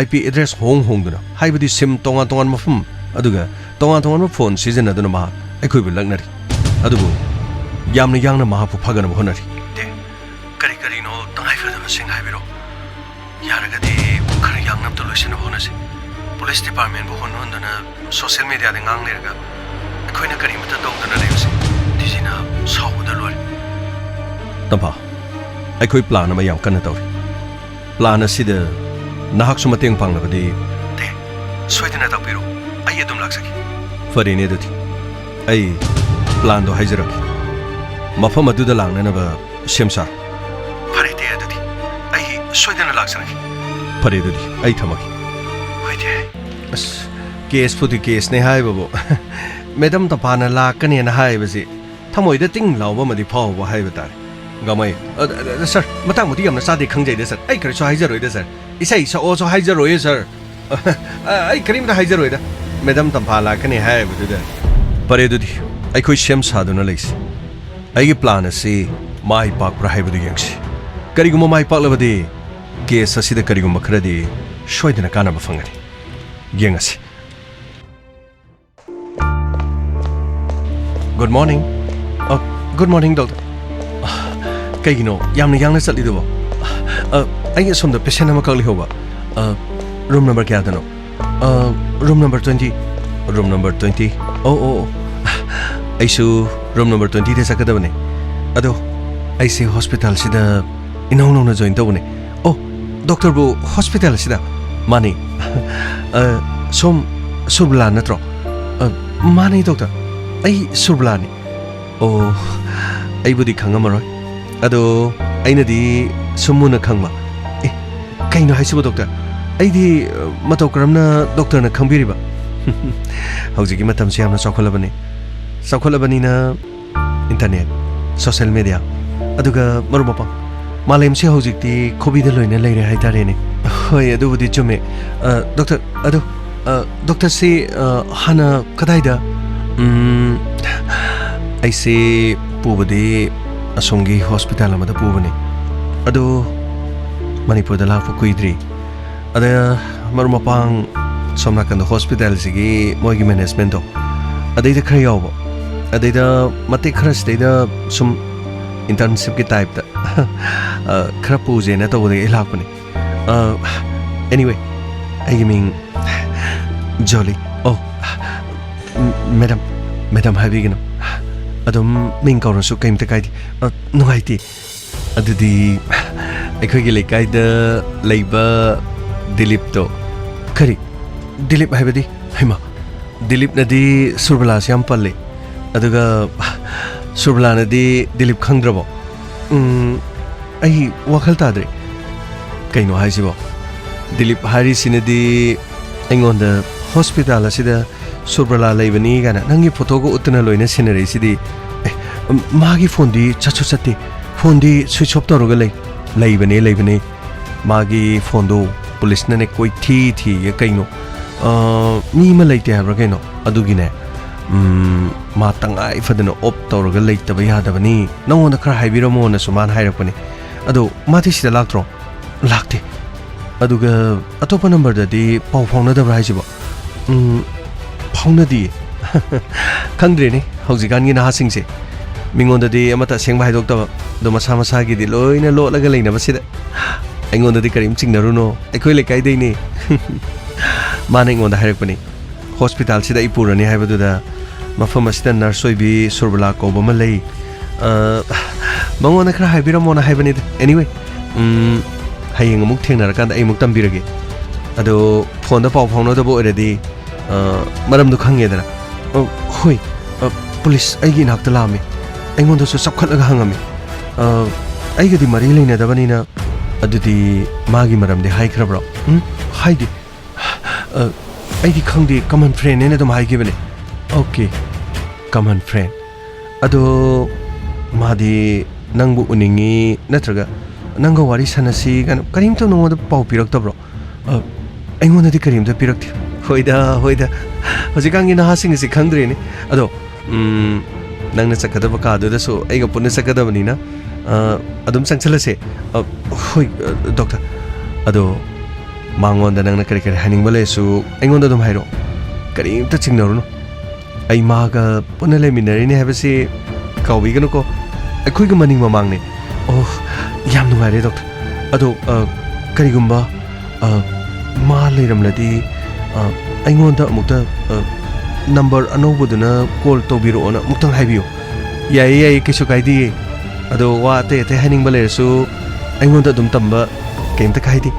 IP address होंगदुना हाइबदि SIM तोंगा मफम अदुगा तोंगा phone सिजनदुना मा अखोइबु लंगनरि अदुबु यामना मापु फगनब होनरि दे करिनो तंगाइफदब सिंग हाइबिरो यारगदि खर यांगनब तो लोइसन होनसि पुलिस डिपार्टमेंट बु होनदना सोशल मीडिया दे ngang lerga अखोइना करिमता तौदना लेबसि दिजिना सावदा लोर तंफा अखोइ प्लान अमा याम कन्ना तौरि प्लान असिदा नाहकसु मतेंग पांगनबदि दे सोइदना तौपिरो अइ अदुम लाक्सकि फरेने दुथि अइ प्लान दो हाइजरकि मफम अदुदा लांगनबा सेमसा फरे दे अदुदि अइ सोइदना लाक्सरकि फरे दुथि अइ थमकि होइदे अस केस पुति केस ने हाय बबो मैडम तपाना लाकने ना हाय बसि थमोइदा तिंग लावबा मदि फावबा हाय बतारे गमै सर मतांग मुदि यामना सादे खंगजैदे सर अइ करिसो हाइजरोइदा सर इसै सओसो हाइजरोइ सर अइ करिमदा हाइजरोइदा मैडम तपा लाकने हाय बदुदा परे दुदि अइखोइ सेम सादुना लैसि अइगे प्लान असि माइ पाकप्रा हाइबदु यंगसि करिगुम माइ पाकलबदि केस असिदा करिगुम खरदि सोइदना कानबा फंगनि यंगसि गुड मॉर्निंग डॉक्टर कईगिनो यामना यांगना चलिदबो अइ सोमदा पेशेंट अमा कगलि होबा रूम नंबर क्या दनो room number 20 room number 20 oh aisu room number 20 de sakadabane ado aise hospital sida inong na join tawne oh doctor bu hospital sida mani som subla natro mani doctor ai subla ni oh ai budi khangamaroi ado aina di sumuna khangma kaino haisibu doctor aidi matau karamna doctor na khambiriba hauji matam se amna chokholabani na internet social media aduga marumapa malem se hauji ti khobi de loina leire haitare ne hoi adu budi chume doctor adu doctor se hana kadaida aise pubade asongi hospital amada pubane adu manipur da lakpa kuidri ada marumapang somnakan da hospital sigi moigi management do adaida khara yawba adaida mate khara sida sum internship ki type da khara puje na to de lakpani anyway I mean Jolly oh madam habigino adum ming kaurasu kaimta kaidi nugaiti adudi ꯑꯩꯈꯣꯏꯒꯤ ꯂꯩꯀꯥꯏꯗ ꯂꯩꯕ ꯗꯤꯂꯤꯞꯇꯣ ꯀꯔꯤ ꯗꯤꯂꯤꯞ ꯍꯥꯏꯕꯗꯤ ꯍꯩꯃꯥ ꯗꯤꯂꯤꯞꯅꯗꯤ ꯁꯨꯔꯕꯂꯥꯁꯤ ꯌꯥꯝ ꯄꯜꯂꯦ ꯑꯗꯨꯒ ꯁꯨꯔꯕꯂꯥꯅꯗꯤ ꯗꯤꯂꯤꯞ ꯈꯪꯗ꯭ꯔꯕꯣ ꯑꯩ ꯋꯥꯈꯜ ꯇꯥꯗ꯭ꯔꯦ ꯀꯩꯅꯣ ꯍꯥꯏꯁꯤꯕꯣ ꯗꯤꯂꯤꯞ ꯍꯥꯏꯔꯤꯁꯤꯅꯗꯤ ꯑꯩꯉꯣꯟꯗ ꯍꯣꯁꯄꯤꯇꯥꯜ ꯑꯁꯤꯗ ꯁꯨꯔꯕꯂꯥ ꯂꯩꯕꯅꯤ ꯀꯥꯏꯅ ꯅꯪꯒꯤ ꯐꯣꯇꯣꯒ ꯎꯠꯇꯨꯅ ꯂꯣꯏꯅ ꯁꯤꯟꯅꯔꯛꯏꯁꯤꯗꯤ ꯃꯥꯒꯤ ꯐꯣꯟꯗꯤ ꯆꯠꯁꯨ ꯆꯠꯇꯦ ꯐꯣꯟꯗꯤ ꯁ꯭ꯋꯤꯆ ꯑꯣꯐ ꯇꯧꯔꯒ ꯂꯩꯕꯅꯦ ꯃꯥꯒꯤ ꯐꯣꯟꯗꯣ ꯄꯨꯂꯤꯁꯅꯅꯦ ꯊꯤꯌꯦ ꯀꯩꯅꯣ ꯃꯤ ꯑꯃ ꯂꯩꯇꯦ ꯍꯥꯏꯕ꯭ꯔꯥ ꯀꯩꯅꯣ ꯑꯗꯨꯒꯤꯅꯦ ꯃꯥ ꯇꯉꯥꯏ ꯐꯗꯅ ꯑꯣꯞ ꯇꯧꯔꯒ ꯂꯩꯇꯕ ꯌꯥꯗꯕꯅꯤ ꯅꯪꯉꯣꯟꯗ ꯈꯔ ꯍꯥꯏꯕꯤꯔꯝꯃꯣꯅꯁꯨ ꯃꯥꯅ ꯍꯥꯏꯔꯛꯄꯅꯦ ꯑꯗꯣ ꯃꯥꯗꯤ ꯁꯤꯗ ꯂꯥꯛꯇ꯭ꯔꯣ ꯂꯥꯛꯇꯦ ꯑꯗꯨꯒ ꯑꯇꯣꯞꯄ ꯅꯝꯕꯔꯗꯗꯤ ꯄꯥꯎ ꯐꯥꯎꯅꯗꯕ꯭ꯔꯥ ꯍꯥꯏꯁꯤꯕꯣ ꯐꯥꯎꯅꯗꯤꯌꯦ ꯈꯪꯗ꯭ꯔꯦꯅꯦ ꯍꯧꯖꯤꯛꯀꯥꯟꯒꯤ ꯅꯍꯥꯁꯤꯡꯁꯦ ꯃꯤꯉꯣꯟꯗꯗꯤ ꯑꯃꯠꯇ ꯑꯁꯦꯡꯕ ꯍꯥꯏꯗꯣꯛꯇꯕ ꯑꯗꯣ ꯃꯁꯥ ꯃꯁꯥꯒꯤꯗꯤ ꯂꯣꯏꯅ ꯂꯣꯠꯂꯒ ꯂꯩꯅꯕꯁꯤꯗ ꯑꯩꯉꯣꯟꯗꯗꯤ ꯀꯔꯤꯝ ꯆꯤꯡꯅꯔꯨꯅꯣ ꯑꯩꯈꯣꯏ ꯂꯩꯀꯥꯏꯗꯩꯅꯦ ꯃꯥꯅ ꯑꯩꯉꯣꯟꯗ ꯍꯥꯏꯔꯛꯄꯅꯤ ꯍꯣꯁꯄꯤꯇꯥꯜꯁꯤꯗ ꯑꯩ ꯄꯨꯔꯅꯤ ꯍꯥꯏꯕꯗꯨꯗ ꯃꯐꯝ ꯑꯁꯤꯗ ꯅꯔꯁ ꯑꯣꯏꯕꯤ ꯁꯨꯔꯕꯂꯥ ꯀꯧꯕ ꯑꯃ ꯂꯩ ꯃꯉꯣꯟꯗ ꯈꯔ ꯍꯥꯏꯕꯤꯔꯝꯃꯣꯅ ꯍꯥꯏꯕꯅꯤꯗ ꯑꯦꯅꯤꯋꯦ ꯍꯌꯦꯡ ꯑꯃꯨꯛ ꯊꯦꯡꯅꯔꯀꯥꯟꯗ ꯑꯩ ꯑꯃꯨꯛ ꯇꯝꯕꯤꯔꯒꯦ ꯑꯗꯣ ꯐꯣꯟꯗ ꯄꯥꯎ ꯐꯥꯎꯅꯗꯕ ꯑꯣꯏꯔꯗꯤ ꯃꯔꯝꯗꯣ ꯈꯪꯉꯦꯗꯅ ꯍꯣꯏ ꯄꯨꯂꯤꯁ ꯑꯩꯒꯤ ꯏꯅꯥꯛꯇ ꯂꯥꯛꯑꯝꯃꯤ ꯑꯩꯉꯣꯟꯗꯁꯨ ꯆꯞꯈꯠꯂꯒ ꯍꯪꯉꯝꯃꯤ ꯑꯩꯒꯗꯤ ꯃꯔꯤ ꯂꯩꯅꯗꯕꯅꯤꯅ ꯑꯗꯨꯗꯤ ꯃꯥꯒꯤ ꯃꯔꯝꯗꯤ ꯍꯥꯏꯈ꯭ꯔꯕ꯭ꯔꯣ ꯍꯥꯏꯗꯤ ꯑꯩꯗꯤ ꯈꯪꯗꯦ ꯀꯃꯟ ꯐ꯭ꯔꯦꯟꯅꯦꯅ ꯑꯗꯨꯝ ꯍꯥꯏꯈꯤꯕꯅꯦ ꯑꯣꯀꯦ ꯀꯃꯟ ꯐ꯭ꯔꯦꯟ ꯑꯗꯣ ꯃꯥꯗꯤ ꯅꯪꯕꯨ ꯎꯅꯤꯡꯉꯤ ꯅꯠꯇ꯭ꯔꯒ ꯅꯪꯒ ꯋꯥꯔꯤ ꯁꯥꯟꯅꯁꯤ ꯀꯩꯅꯣ ꯀꯔꯤꯝꯇ ꯅꯉꯣꯟꯗ ꯄꯥꯎ ꯄꯤꯔꯛꯇꯕ꯭ꯔꯣ ꯑꯩꯉꯣꯟꯗꯗꯤ ꯀꯔꯤꯝꯇ ꯄꯤꯔꯛꯇꯦ ꯍꯣꯏꯗ ꯍꯧꯖꯤꯛꯀꯥꯟꯒꯤ ꯅꯍꯥꯁꯤꯡ ꯑꯁꯤ ꯈꯪꯗ꯭ꯔꯦꯅꯦ ꯑꯗꯣ ꯅꯪꯅ ꯆꯠꯀꯗꯕ ꯀꯥꯗꯨꯗꯁꯨ ꯑꯩꯒ ꯄꯨꯟꯅ ꯆꯠꯀꯗꯕꯅꯤꯅ ꯑꯗꯨꯝ ꯆꯪꯁꯜꯂꯁꯦ ꯍꯣꯏ ꯗꯣꯛꯇꯔ ꯑꯗꯣ ꯃꯉꯣꯟꯗ ꯅꯪꯅ ꯀꯔꯤ ꯍꯥꯏꯅꯤꯡꯕ ꯂꯩꯔꯁꯨ ꯑꯩꯉꯣꯟꯗ ꯑꯗꯨꯝ ꯍꯥꯏꯔꯛꯑꯣ ꯀꯔꯤꯝꯇ ꯆꯤꯡꯅꯔꯨꯅꯨ ꯑꯩ ꯃꯥꯒ ꯄꯨꯟꯅ ꯂꯩꯃꯤꯟꯅꯔꯤꯅꯦ ꯍꯥꯏꯕꯁꯤ ꯀꯥꯎꯕꯤꯒꯅꯨꯀꯣ ꯑꯩꯈꯣꯏꯒ ꯃꯅꯤꯡ ꯃꯃꯥꯡꯅꯦ ꯑꯣ ꯌꯥꯝ ꯅꯨꯡꯉꯥꯏꯔꯦ ꯗꯣꯛꯇꯔ ꯑꯗꯣ ꯀꯔꯤꯒꯨꯝꯕ ꯃꯥ ꯂꯩꯔꯝꯂꯗꯤ ꯑꯩꯉꯣꯟꯗ ꯑꯃꯨꯛꯇ ꯅꯝꯕꯔ ꯑꯅꯧꯕꯗꯨꯅ ꯀꯣꯜ ꯇꯧꯕꯤꯔꯛꯑꯣꯅ ꯑꯃꯨꯛꯇꯪ ꯍꯥꯏꯕꯤꯌꯨ ꯌꯥꯏꯌꯦ ꯀꯩꯁꯨ ꯀꯥꯏꯗꯦ ꯑꯗꯣ ꯋꯥ ꯑꯇꯩ ꯍꯥꯏꯅꯤꯡꯕ ꯂꯩꯔꯁꯨ ꯑꯩꯉꯣꯟꯗ ꯑꯗꯨꯝ ꯇꯝꯕ ꯀꯩꯝꯇ ꯀꯥꯏꯗꯦ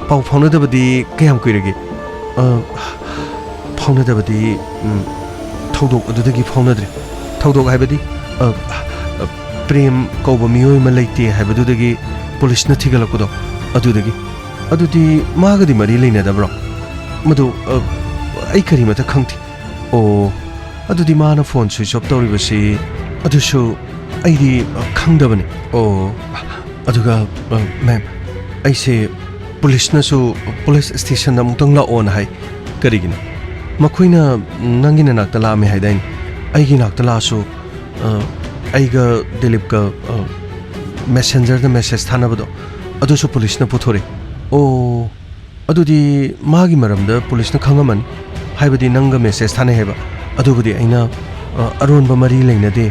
ꯄꯥꯎ ꯐꯥꯎꯅꯗꯕꯗꯤ ꯀꯌꯥꯝ ꯀꯨꯏꯔꯒꯦ ꯐꯥꯎꯅꯗꯕꯗꯤ ꯊꯧꯗꯣꯛ ꯑꯗꯨꯗꯒꯤ ꯐꯥꯎꯅꯗ꯭ꯔꯦ ꯊꯧꯗꯣꯛ ꯍꯥꯏꯕꯗꯤ ꯄ꯭ꯔꯦꯝ ꯀꯧꯕ ꯃꯤꯑꯣꯏ ꯑꯃ ꯂꯩꯇꯦ ꯍꯥꯏꯕꯗꯨꯗꯒꯤ ꯄꯨꯂꯤꯁꯅ ꯊꯤꯒꯠꯂꯛꯄꯗꯣ ꯑꯗꯨꯗꯤ ꯃꯥꯒꯗꯤ ꯃꯔꯤ ꯂꯩꯅꯗꯕ꯭ꯔꯣ ꯃꯗꯨ ꯑꯩ ꯀꯔꯤꯃꯠꯇ ꯈꯪꯗꯦ ꯑꯣ ꯑꯗꯨꯗꯤ ꯃꯥꯅ ꯐꯣꯟ ꯁ꯭ꯋꯤꯆ ꯑꯣꯐ ꯇꯧꯔꯤꯕꯁꯤ ꯑꯗꯨꯁꯨ ꯑꯩꯗꯤ ꯈꯪꯗꯕꯅꯤ ꯑꯣ ꯑꯗꯨꯒ ꯃꯦꯝ ꯑꯩꯁꯦ ꯄꯨꯂꯤꯁꯅꯁꯨ ꯄꯨꯂꯤꯁ ꯁ꯭ꯇꯦꯁꯟꯗ ꯑꯃꯨꯛꯇꯪ ꯂꯥꯛꯑꯣꯅ ꯍꯥꯏ ꯀꯔꯤꯒꯤꯅꯣ ꯃꯈꯣꯏꯅ ꯅꯪꯒꯤ ꯅꯥꯛꯇ ꯂꯥꯛꯑꯝꯃꯦ ꯍꯥꯏꯗꯥꯏꯅꯦ ꯑꯩꯒꯤ ꯅꯥꯛꯇ ꯂꯥꯛꯑꯁꯨ ꯑꯩꯒ ꯗꯤꯂꯤꯞꯀ ꯃꯦꯁꯦꯟꯖꯔꯗ ꯃꯦꯁꯦꯖ ꯊꯥꯅꯕꯗꯣ ꯑꯗꯨꯁꯨ ꯄꯨꯂꯤꯁꯅ ꯄꯨꯊꯣꯔꯛꯑꯦ ꯑꯣ ꯑꯗꯨꯗꯤ ꯃꯥꯒꯤ ꯃꯔꯝꯗ ꯄꯨꯂꯤꯁꯅ ꯈꯪꯉꯝꯃꯅꯤ ꯍꯥꯏꯕꯗꯤ ꯅꯪꯒ ꯃꯦꯁꯦꯖ ꯊꯥꯅꯩ ꯍꯥꯏꯕ ꯑꯗꯨꯕꯨꯗꯤ ꯑꯩꯅ ꯑꯔꯣꯟꯕ ꯃꯔꯤ ꯂꯩꯅꯗꯦ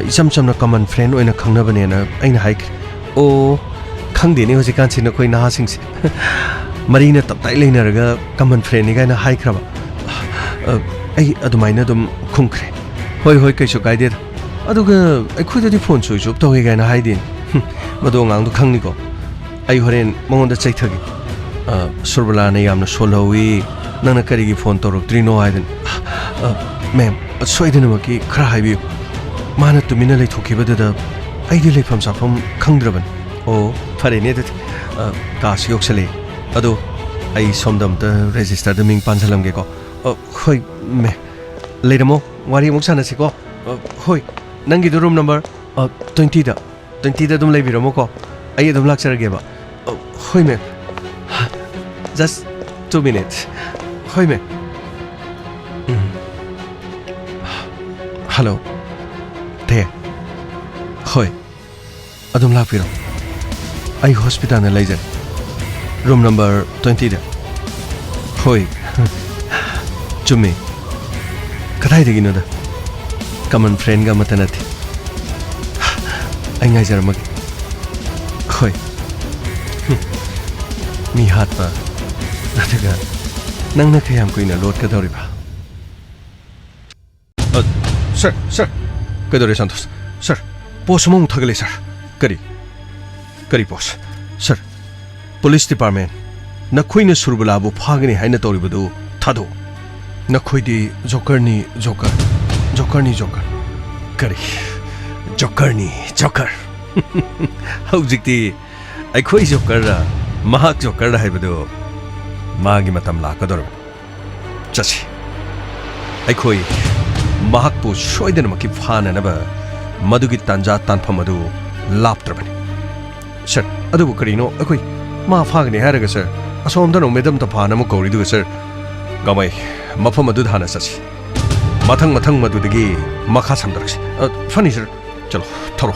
ꯏꯆꯝ ꯆꯝꯅ ꯀꯃꯟ ꯐ꯭ꯔꯦꯟ ꯑꯣꯏꯅ ꯈꯪꯅꯕꯅꯦꯅ ꯑꯩꯅ ꯍꯥꯏꯈ꯭ꯔꯦ ꯑꯣ ꯈꯪꯗꯦꯅꯦ ꯍꯧꯖꯤꯛꯀꯥꯟꯁꯤ ꯅꯈꯣꯏ ꯅꯍꯥꯁꯤꯡꯁꯦ Marina taptai leinaraga common friend ni gaina haikraba ai adumaina dum khungkre hoi kaisu kaide aduga ai khudadi phone switch off tawai gaina haidin mado ngang du khangni ko ai horen mongonda chaithagi surbala na yamna solhawi nana karigi phone torok trino haiden ma'am soidena maki khara haibi mana tumina lei thokibada ai di leifam safam khangdraban o phare ne dat kas yoksale ado ai somdam ta register da ming pansalam ge ko hoi me leiramo wari muk sana siko hoi nangi room number 20 da dum leibiramo ko ai dum lakcharage ba hoi me just 2 minutes hoi me hello te hoi adum lakpiro ai hospital na leijar room number 20 da hoi chumi kadai degi no da common friend ga matanati ai ngai jar mag hoi mi hat ba nataga nang na khayam koina load ka dori ba sir kadore santos sir boss mong thagale sir kari boss sir police department na khoina surbala bu phagni haina tori budu thado na khoidi joker kari joker haujikti ai khoi joker ra mahak joker ra haibudu magi matam la kador chachi ai khoi mahak pu shoidena maki phana na ba madugi tanja tanpham adu laptrabani sir adubu karino akoi ma phagni haraga sir asomda no medam ta phana mu kori du sir gamai mafam adu dhana sachi mathang madu dagi makha samdaraksi funny sir chalo thoro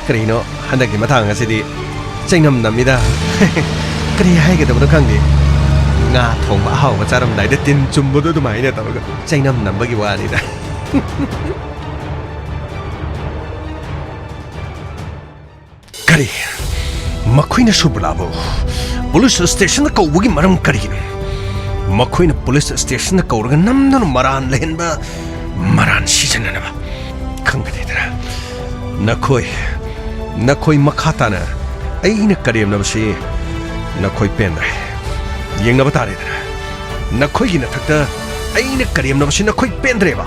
karino handagi mathang asidi chainam namida kari haige da kangi nga thong ba haw ba charam dai da tin chumbu du mai na tawaga chainam nambagi wani da kari makoina sublabo police station ka ugi maram kari makoina police station ka urga namdan maran lehenba maran season na ba khangde dra nakoi makhata na aina kariyam na basi nakoi pendra yengna batare dra nakoi gi na thakta aina kariyam na basi nakoi pendre ba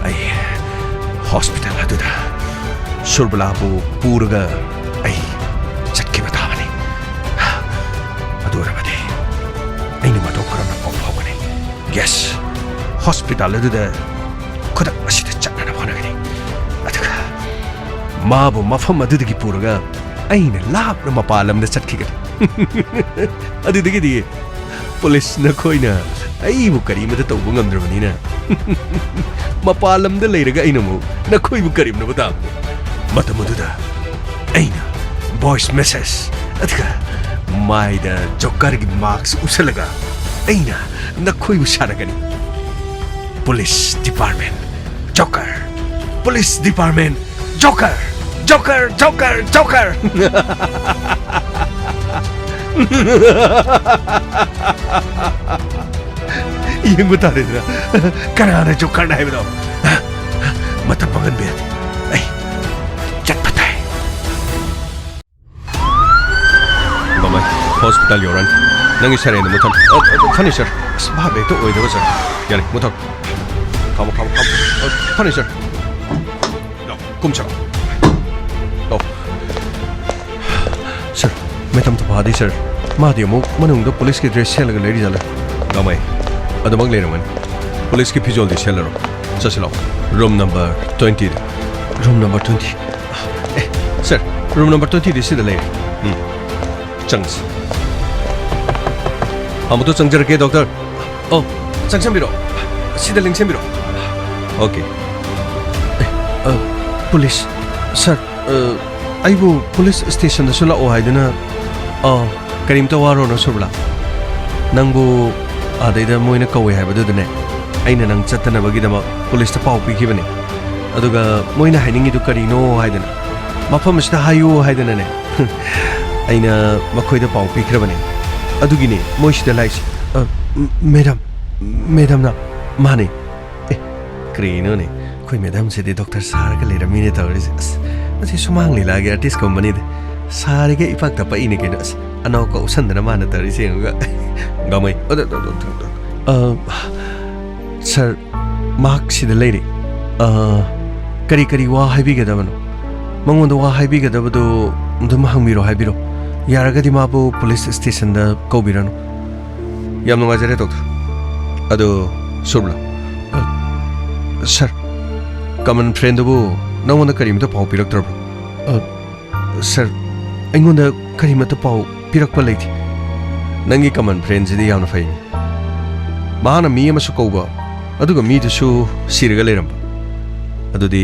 ai hospital aduda surbalabu purga ai chatki batawani adura bade aina mato karana pawani yes hospital aduda khoda asida chakna bhanagani aduga mabu mafam adudagi purga aina lapna mapalam da chatki adudagi di police na khoina ai bu karim da tawbu ngamdrabani na mapalam da leiraga aina mu na khoi bu karim na bata matamududa aina voice message atka maida joker gi marks usalaga aina na khoi bu saragani police department joker police department joker yung butare na kanana joker na hibido matapangan biyat ay chat patay mamay hospital yoran nang isa rin na mutan funny sir sababe ito oy daw sir yan mutan kamo funny sir kumcha sir may tamtapadi sir madi mo manung da police ki dress selaga lady jala gamay adamag le naman police ki pijol di selaro sasilo room number 20 sir room number 20 di sida le changs amuto changjar ke doctor oh changsambiro sida lingsambiro okay police sir aibu police station da sula o haidana karim to waro no subla nangbu adaida moina kawe haibadu dane aina nang chatana bagidama police ta pau pi khibane aduga moina hainingi du karino haidana ꯃꯐꯝ ꯑꯁꯤꯗ ꯍꯥꯏꯌꯨ ꯍꯥꯏꯗꯅꯅꯦ ꯑꯩꯅ ꯃꯈꯣꯏꯗ ꯄꯥꯎ ꯄꯤꯈ꯭ꯔꯕꯅꯦ ꯑꯗꯨꯒꯤꯅꯦ ꯃꯣꯏꯁꯤꯗ ꯂꯥꯛꯏꯁꯦ ꯃꯦꯗꯥꯝꯅ ꯃꯥꯅꯦ ꯀꯔꯤꯅꯣꯅꯦ ꯑꯩꯈꯣꯏ ꯃꯦꯗꯥꯝꯁꯤꯗꯤ ꯗꯣꯛꯇꯔ ꯁꯥꯔꯒ ꯂꯩꯔꯝꯃꯤꯅꯦ ꯇꯧꯔꯤꯁꯦ ꯑꯁ ꯃꯁꯤ ꯁꯨꯃꯥꯡ ꯂꯤꯂꯥꯒꯤ ꯑꯥꯔꯇꯤꯁꯀꯨꯝꯕꯅꯤꯗ ꯁꯥꯔꯤꯒ ꯏꯄꯥꯛꯇ ꯄꯛꯏꯅꯦ ꯀꯩꯅꯣ ꯑꯁ ꯑꯅꯧ ꯀꯧꯁꯟꯗꯅ ꯃꯥꯅ ꯇꯧꯔꯤꯁꯦ ꯌꯦꯡꯉꯒ ꯒꯥꯃꯩ ꯁꯥꯔ ꯃꯍꯥꯛ ꯁꯤꯗ ꯂꯩꯔꯤ ꯀꯔꯤ ꯋꯥ ꯍꯥꯏꯕꯤꯒꯗꯕꯅꯣ ꯃꯉꯣꯟꯗ ꯋꯥ ꯍꯥꯏꯕꯤꯒꯗꯕꯗꯣ ꯑꯗꯨꯝ ꯍꯪꯕꯤꯔꯣ ꯍꯥꯏꯕꯤꯔꯣ ꯌꯥꯔꯒꯗꯤ ꯃꯥꯕꯨ ꯄꯨꯂꯤꯁ ꯁ꯭ꯇꯦꯁꯟꯗ ꯀꯧꯕꯤꯔꯅꯨ ꯌꯥꯝ ꯅꯨꯡꯉꯥꯏꯖꯔꯦ ꯗꯣꯛꯇꯔ ꯑꯗꯣ ꯁꯨꯔꯕꯂꯥ ꯁꯥꯔ ꯀꯃꯟ ꯐ꯭ꯔꯦꯟꯗꯨꯕꯨ ꯅꯪꯉꯣꯟꯗ ꯀꯔꯤꯃꯇ ꯄꯥꯎ ꯄꯤꯔꯛꯇ꯭ꯔꯕ꯭ꯔꯣ ꯁꯥꯔ ꯑꯩꯉꯣꯟꯗ ꯀꯔꯤꯃꯇ ꯄꯥꯎ ꯄꯤꯔꯛꯄ ꯂꯩꯇꯦ ꯅꯪꯒꯤ ꯀꯃꯟ ꯐ꯭ꯔꯦꯟꯁꯤꯗꯤ ꯌꯥꯝꯅ ꯐꯩꯅꯤ ꯃꯥꯅ ꯃꯤ ꯑꯃꯁꯨ ꯀꯧꯕ ꯑꯗꯨꯒ ꯃꯤꯗꯨꯁꯨ ꯁꯤꯔꯒ ꯂꯩꯔꯝꯕ ꯑꯗꯨꯗꯤ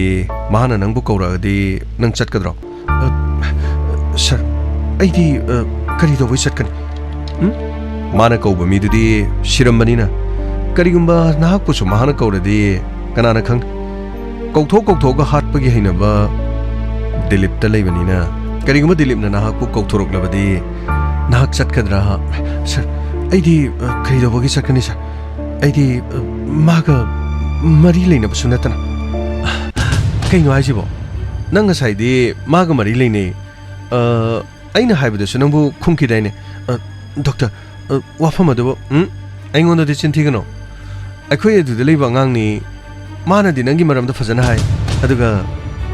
ꯃꯥꯅ ꯅꯪꯕꯨ ꯀꯧꯔꯛꯑꯗꯤ ꯅꯪ ꯆꯠꯀꯗ꯭ꯔꯣ ꯁꯥꯔ ꯑꯩꯗꯤ ꯀꯔꯤ ꯇꯧꯕꯩ ꯆꯠꯀꯅꯤ ꯃꯥꯅ ꯀꯧꯕ ꯃꯤꯗꯨꯗꯤ ꯁꯤꯔꯝꯕꯅꯤꯅ ꯀꯔꯤꯒꯨꯝꯕ ꯅꯍꯥꯛꯄꯨꯁꯨ ꯃꯍꯥꯛꯅ ꯀꯧꯔꯗꯤ ꯀꯅꯥꯅ ꯈꯪ ꯀꯧꯊꯣꯛꯑꯒ ꯍꯥꯠꯄꯒꯤ ꯍꯩꯅꯕ ꯗꯤꯂꯤꯞꯇ ꯂꯩꯕꯅꯤꯅ ꯀꯔꯤꯒꯨꯝꯕ ꯗꯤꯂꯤꯞꯅ ꯅꯍꯥꯛꯄꯨ ꯀꯧꯊꯣꯔꯛꯂꯕꯗꯤ ꯅꯍꯥꯛ ꯆꯠꯀꯗ꯭ꯔꯥ ꯁꯥꯔ ꯑꯩꯗꯤ ꯀꯔꯤ ꯇꯧꯕꯒꯤ ꯆꯠꯀꯅꯤ ꯁꯥꯔ ꯑꯩꯗꯤ ꯃꯥꯒ ꯃꯔꯤ ꯂꯩꯅꯕꯁꯨ ꯅꯠꯇꯅ ꯀꯩꯅꯣ ꯍꯥꯏꯁꯤꯕꯣ ꯅꯪ ꯉꯁꯥꯏꯗꯤ ꯃꯥꯒ ꯃꯔꯤ ꯂꯩꯅꯩ ꯑꯩꯅ ꯍꯥꯏꯕꯗꯁꯨ ꯅꯪꯕు ꯈꯨꯝꯈꯤꯗꯥꯏꯅꯦ ꯗꯣꯛꯇꯔ ꯋꯥꯐꯝ ꯑꯗꯨꯕꯨ ꯑꯩꯉꯣꯟꯗꯗꯤ ꯆꯤꯟꯊꯤꯒꯅꯣ ꯑꯩꯈꯣꯏ ꯑꯗꯨꯗ ꯂꯩꯕ ꯑꯉꯥꯡꯅꯤ ꯃꯥꯅꯗꯤ ꯅꯪꯒꯤ ꯃꯔꯝꯗ ꯐꯖꯅ ꯍꯥꯏ ꯑꯗꯨꯒ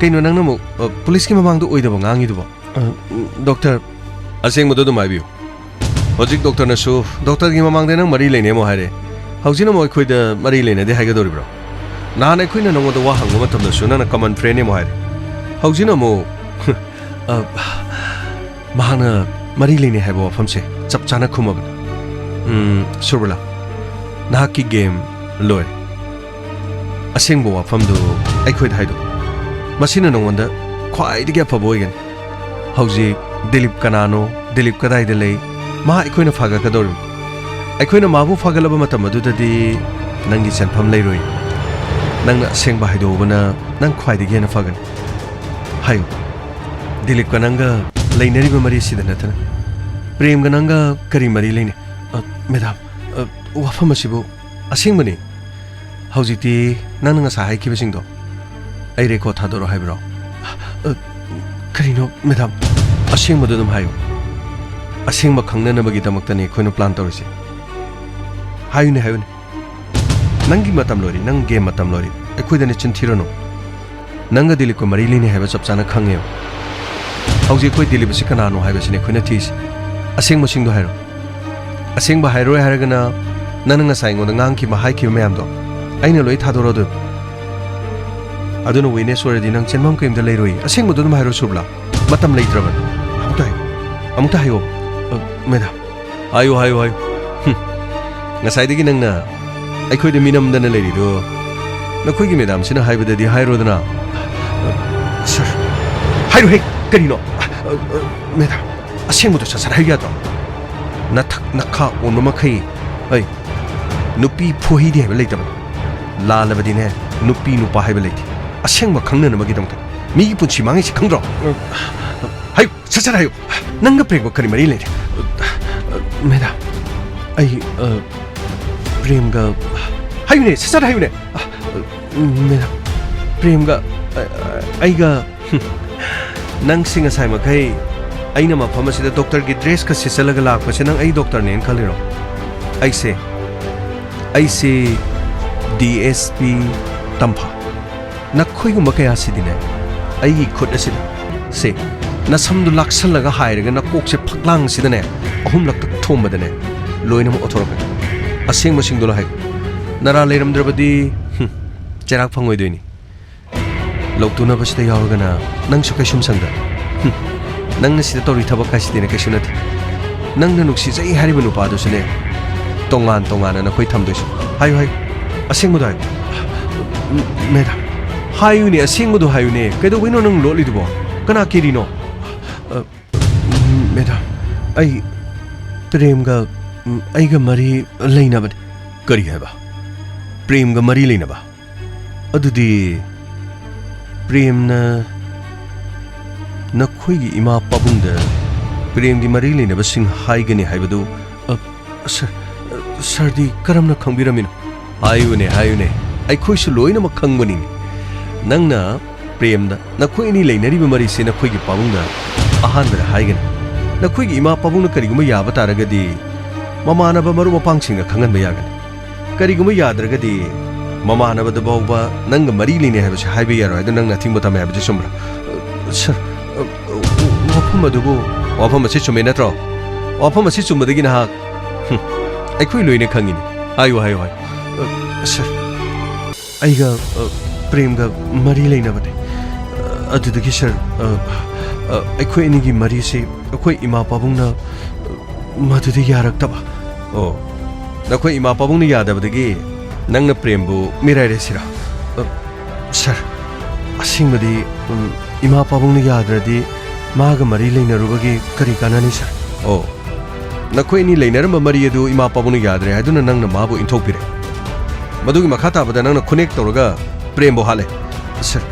ꯀꯩꯅꯣ ꯅꯪꯅ ꯑꯃꯨꯛ ꯄꯨꯂꯤꯁꯀꯤ ꯃꯃꯥꯡꯗ ꯑꯣꯏꯗꯕ ꯉꯥꯡꯉꯤꯗꯨꯕꯣ ꯗꯣꯛꯇꯔ ꯑꯁꯦꯡꯕꯗꯣ ꯑꯗꯨꯝ ꯍꯥꯏꯕꯤꯌꯨ ꯍꯧꯖꯤꯛ ꯗꯣꯛꯇꯔꯅꯁꯨ ꯗꯣꯛꯇꯔꯒꯤ ꯃꯃꯥꯡꯗ ꯅꯪ ꯃꯔꯤ ꯂꯩꯅꯩ ꯑꯃꯨꯛ ꯍꯥꯏꯔꯦ ꯍꯧꯖꯤꯛꯅ ꯑꯃꯨꯛ ꯑꯩꯈꯣꯏꯗ ꯃꯔꯤ ꯂꯩꯅꯗꯦ ꯍꯥꯏꯒꯗꯧꯔꯤꯕ꯭ꯔꯣ ꯅꯍꯥꯟ ꯑꯩꯈꯣꯏꯅ ꯅꯉꯣꯟꯗ ꯋꯥ ꯍꯪꯕ ꯃꯇꯝꯗꯁꯨ ꯅꯪꯅ ꯀꯃꯟ ꯐ꯭ꯔꯦꯟꯅꯦ ꯑꯃꯨꯛ ꯍꯥꯏꯔꯦ ꯍꯧꯖꯤꯛꯅ ꯑꯃꯨꯛ ꯃꯍꯥꯛꯅ ꯃꯔꯤ ꯂꯩꯅꯩ ꯍꯥꯏꯕ ꯋꯥꯐꯝꯁꯦ ꯆꯞ ꯆꯥꯅ ꯈꯨꯝꯃꯕꯅꯤ ꯁꯨꯔꯕꯂꯥ ꯅꯍꯥꯛꯀꯤ ꯒꯦꯝ ꯂꯣꯏꯔꯦ ꯑꯁꯦꯡꯕ ꯋꯥꯐꯝꯗꯨ ꯑꯩꯈꯣꯏꯗ ꯍꯥꯏꯗꯣꯛꯎ ꯃꯁꯤꯅ ꯅꯉꯣꯟꯗ ꯈ꯭ꯋꯥꯏꯗꯒꯤ ꯑꯐꯕ ꯑꯣꯏꯒꯅꯤ ꯍꯧꯖꯤꯛ ꯗꯤꯂꯤꯞ ꯀꯅꯥꯅꯣ ꯗꯤꯂꯤꯞ ꯀꯗꯥꯏꯗ ꯂꯩ ꯃꯥ ꯑꯩꯈꯣꯏꯅ ꯐꯥꯒꯠꯀꯗꯧꯔꯤꯕꯅꯤ ꯑꯩꯈꯣꯏꯅ ꯃꯥꯕꯨ ꯐꯥꯒꯠꯂꯕ ꯃꯇꯝ ꯑꯗꯨꯗꯗꯤ ꯅꯪꯒꯤ ꯆꯟꯐꯝ ꯂꯩꯔꯣꯏ ꯅꯪꯅ ꯑꯁꯦꯡꯕ ꯍꯥꯏꯗꯣꯛꯎꯕꯅ ꯅꯪ ꯈ꯭ꯋꯥꯏꯗꯒꯤ ꯍꯦꯟꯅ ꯐꯒꯅꯤ ꯍꯥꯏꯌꯨ ꯗꯤꯂꯤꯞꯀ ꯅꯪꯒ ꯂꯩꯅꯔꯤꯕ ꯃꯔꯤ ꯑꯁꯤꯗ ꯅꯠꯇꯅ ꯄ꯭ꯔꯦꯝꯒ ꯅꯪꯒ ꯀꯔꯤ ꯃꯔꯤ ꯂꯩꯅꯩ ꯃꯦꯗꯥꯝ ꯋꯥꯐꯝ ꯑꯁꯤꯕꯨ ꯑꯁꯦꯡꯕꯅꯤ ꯍꯧꯖꯤꯛꯇꯤ ꯅꯪꯅ ꯉꯁꯥꯏ ꯍꯥꯏꯈꯤꯕꯁꯤꯡꯗꯣ ꯑꯩ ꯔꯦꯀꯣꯔꯠ ꯊꯥꯗꯣꯔꯣ ꯍꯥꯏꯕ꯭ꯔꯣ ꯀꯔꯤꯅꯣ ꯃꯦꯗꯥꯝ ꯑꯁꯦꯡꯕꯗꯣ ꯑꯗꯨꯝ ꯍꯥꯏꯌꯨ ꯑꯁꯦꯡꯕ ꯈꯪꯅꯅꯕꯒꯤꯗꯃꯛꯇꯅꯤ ꯑꯩꯈꯣꯏꯅ ꯄ꯭ꯂꯥꯟ ꯇꯧꯔꯤꯁꯦ ꯍꯥꯏꯌꯨꯅꯦ ꯅꯪꯒꯤ ꯃꯇꯝ ꯂꯣꯏꯔꯤ ꯅꯪ ꯒꯦꯝ ꯃꯇꯝ ꯂꯣꯏꯔꯤ ꯑꯩꯈꯣꯏꯗꯅꯦ ꯆꯤꯟꯊꯤꯔꯅꯨ ꯅꯪꯒ ꯗꯤꯂꯤꯞꯀ ꯃꯔꯤ ꯂꯩꯅꯩ ꯍꯥꯏꯕ ꯆꯞ ꯆꯥꯅ ꯈꯪꯉꯦꯕ ꯍꯧꯖꯤꯛ ꯑꯩꯈꯣꯏ ꯗꯤꯂꯤꯞ ꯑꯁꯤ ꯀꯅꯥꯅꯣ ꯍꯥꯏꯕꯁꯤꯅꯦ ꯑꯩꯈꯣꯏꯅ ꯊꯤꯔꯤꯁꯤ ꯑꯁꯦꯡꯕꯁꯤꯡꯗꯣ ꯍꯥꯏꯔꯣ ꯑꯁꯦꯡꯕ ꯍꯥꯏꯔꯣꯏ ꯍꯥꯏꯔꯒꯅ ꯅꯪꯅ ꯉꯁꯥꯏ ꯑꯩꯉꯣꯟꯗ ꯍꯥꯏꯈꯤꯕ ꯃꯌꯥꯝꯗꯣ ꯑꯩꯅ ꯂꯣꯏ ꯊꯥꯗꯣꯔꯛꯑꯗꯣꯏꯕ ꯑꯗꯨꯅ ꯋꯤꯅꯦꯁ ꯑꯣꯏꯔꯗꯤ ꯅꯪ ꯆꯦꯟꯐꯝ ꯀꯩꯝꯇ ꯂꯩꯔꯣꯏ ꯑꯁꯦꯡꯕꯗꯣ ꯑꯗꯨꯝ ꯍꯥꯏꯔꯣ ꯁꯨꯔꯕꯂꯥ ꯃꯇꯝ ꯂꯩꯇ꯭ꯔꯕꯅꯤ ꯑꯃꯨꯛꯇ ꯍꯥꯏꯌꯣ ꯃꯦꯗꯥꯝ ꯍꯥꯏꯌꯨ ꯉꯁꯥꯏꯗꯒꯤ ꯅꯪꯅ ꯑꯩꯈꯣꯏꯗ ꯃꯤꯅꯝꯗꯅ ꯂꯩꯔꯤꯗꯣ ꯅꯈꯣꯏꯒꯤ ꯃꯦꯗꯥꯝꯁꯤꯅ ꯍꯥꯏꯕꯗꯗꯤ ꯍꯥꯏꯔꯣꯗꯅ ꯁꯥꯔ ꯍꯥꯏꯔꯣꯍꯦ ꯀꯔꯤꯅꯣ ꯃꯦꯗꯥꯝ ꯑꯁꯦꯡꯕꯗꯣ ꯁꯠ ꯍꯥꯏꯕ ꯌꯥꯗ꯭ꯔꯣ ꯅꯊꯛ ꯅꯈꯥ ꯑꯣꯟꯕ ꯃꯈꯩ ꯅꯨꯄꯤ ꯐꯨꯍꯩꯗꯦ ꯍꯥꯏꯕ ꯂꯩꯇꯕꯅꯤ ꯂꯥꯜꯂꯕꯗꯤꯅꯦ ꯅꯨꯄꯤ ꯅꯨꯄꯥ ꯍꯥꯏꯕ ꯂꯩꯇꯦ ꯑꯁꯦꯡꯕ ꯈꯪꯅꯅꯕꯒꯤꯗꯃꯛꯇ ꯃꯤꯒꯤ ꯄꯨꯟꯁꯤ ꯃꯥꯡꯉꯤꯁꯤ ꯈꯪꯗ꯭ꯔꯣ ꯍꯥꯏꯌꯨ ꯁꯠ ꯍꯥꯏꯌꯨ ꯅꯪꯒ ꯄ꯭ꯔꯦꯝꯒ ꯀꯔꯤ ꯃꯔꯤ ꯂꯩꯔꯦ ꯃꯦꯗꯥꯝ ꯑꯩ ꯄ꯭ꯔꯦꯝꯒ ꯍꯥꯏꯌꯨꯅꯦ ꯁꯠ ꯍꯥꯏꯌꯨꯅꯦ ꯃꯦꯗꯥꯝ ꯄ꯭ꯔꯦꯝꯒ ꯑꯩꯒ ꯅꯪꯁꯤ ꯉꯁꯥꯏ ꯃꯈꯩ ꯑꯩꯅ ꯃꯐꯝ ꯑꯁꯤꯗ ꯗꯣꯛꯇꯔꯒꯤ ꯗ꯭ꯔꯦꯁꯀ ꯁꯦꯠꯆꯜꯂꯒ ꯂꯥꯛꯄꯁꯦ ꯅꯪ ꯑꯩ ꯗꯣꯛꯇꯔꯅꯦꯅ ꯈꯜꯂꯤꯔꯣ ꯑꯩꯁꯦ DSP ꯇꯝꯐꯥ ꯅꯈꯣꯏꯒꯨꯝꯕ ꯀꯌꯥꯁꯤꯗꯤꯅꯦ ꯑꯩꯒꯤ ꯈꯨꯠ ꯑꯁꯤꯗ ꯅꯁꯝꯗꯨ ꯂꯥꯛꯁꯜꯂꯒ ꯍꯥꯏꯔꯒ ꯅꯀꯣꯛꯁꯦ ꯐꯛꯂꯥꯡ ꯑꯁꯤꯗꯅꯦ ꯑꯍꯨꯝꯂꯛꯇ ꯊꯣꯝꯕꯗꯅꯦ ꯂꯣꯏꯅꯃꯛ ꯑꯣꯊꯣꯔꯛꯀꯅꯤ ꯑꯁꯦꯡꯕꯁꯤꯡꯗꯨ ꯍꯥꯏ ꯅꯔꯥ ꯂꯩꯔꯝꯗ꯭ꯔꯕꯗꯤ ꯆꯩꯔꯥꯛ ꯐꯪꯉꯣꯏꯗꯣꯏꯅꯤ ꯂꯧꯇꯨꯅꯕꯁꯤꯗ ꯌꯥꯎꯔꯒꯅ ꯅꯪꯁꯨ ꯀꯩꯁꯨꯝ ꯁꯪꯗ ꯅꯪꯅ ꯁꯤꯗ ꯇꯧꯔꯤ ꯊꯕꯛ ꯍꯥꯏꯁꯤꯗꯤꯅꯦ ꯀꯩꯁꯨ ꯅꯠꯇꯦ ꯅꯪꯅ ꯅꯨꯡꯁꯤꯖꯩ ꯍꯥꯏꯔꯤꯕ ꯅꯨꯄꯥꯗꯨꯁꯨꯅꯦ ꯇꯣꯉꯥꯟꯅ ꯅꯈꯣꯏ ꯊꯝꯗꯣꯏꯁꯨ ꯍꯥꯏꯌꯨ ꯑꯁꯦꯡꯕꯗꯣ ꯍꯥꯏꯌꯨ ꯃꯦꯗꯥꯝ ꯍꯥꯏꯌꯨꯅꯦ ꯑꯁꯦꯡꯕꯗꯣ ꯍꯥꯏꯌꯨꯅꯦ ꯀꯩꯗꯧꯕꯩꯅꯣ ꯅꯪ ꯂꯣꯠꯂꯤꯗꯨꯕꯣ ꯀꯅꯥ ꯀꯦꯔꯤꯅꯣ ꯃꯦꯗꯥꯝ ꯑꯩ ꯄ꯭ꯔꯦꯝꯒ ꯑꯩꯒ ꯃꯔꯤ ꯂꯩꯅꯕꯅꯤ ꯀꯔꯤ ꯍꯥꯏꯕ ꯄ꯭ꯔꯦꯝꯒ ꯃꯔꯤ ꯂꯩꯅꯕ ꯑꯗꯨꯗꯤ ꯄ꯭ꯔꯦꯝꯅ नखोइगी इमा पाबुंगदा प्रेमगी मरी लेनबसिंग हाइगनी हाइबदु सरदी करमना खंबिरमिनो हायुने अखोइसु लोइनमक खंगबनी नंगना प्रेमदा नखोइनी लेनरिबा मरीसे नखोइगी पाबुंगदा अहानबदा हाइगनी नखोइगी इमा पाबुंगना करिगुमा याबा तारगदी ममानबा मरु मपांगसिंगा खंगनबा यागनी करिगुमा याद्रगदी ममानबदा बाउबा नंग मरी लेने हाइबसे हाइबा यारोय द नंगना थिंगबा तमे हाइबसे सुमरा सर वफम अदुबो वफम असे चुमे नत्रो वफम असे चुमदगी ना अखोइ लोइने खंगिनी हायो सर आइगा प्रेमगा मरी लेनबदे अदुदगी सर अखोइ इनिगी मरी से अखोइ इमा पाबुंगना मदुदे यारक्तबा ओ नखोइ इमा पाबुंगना यादबदगी नंगना प्रेमबु मिराइरे सिरा सर असिंगबदी इमा पाबुंगना याद्रदी मागा मरी लेनरुबगी करी कानानी सर ओ नखोइनी लेनरम मरी अदु इमा पाबुंगना याद्रे हादुना नंगना माबु इंथोकपिरे मदुगी मखा ताबदा नंगना खुनेक तौरगा प्रेमबु हाले सर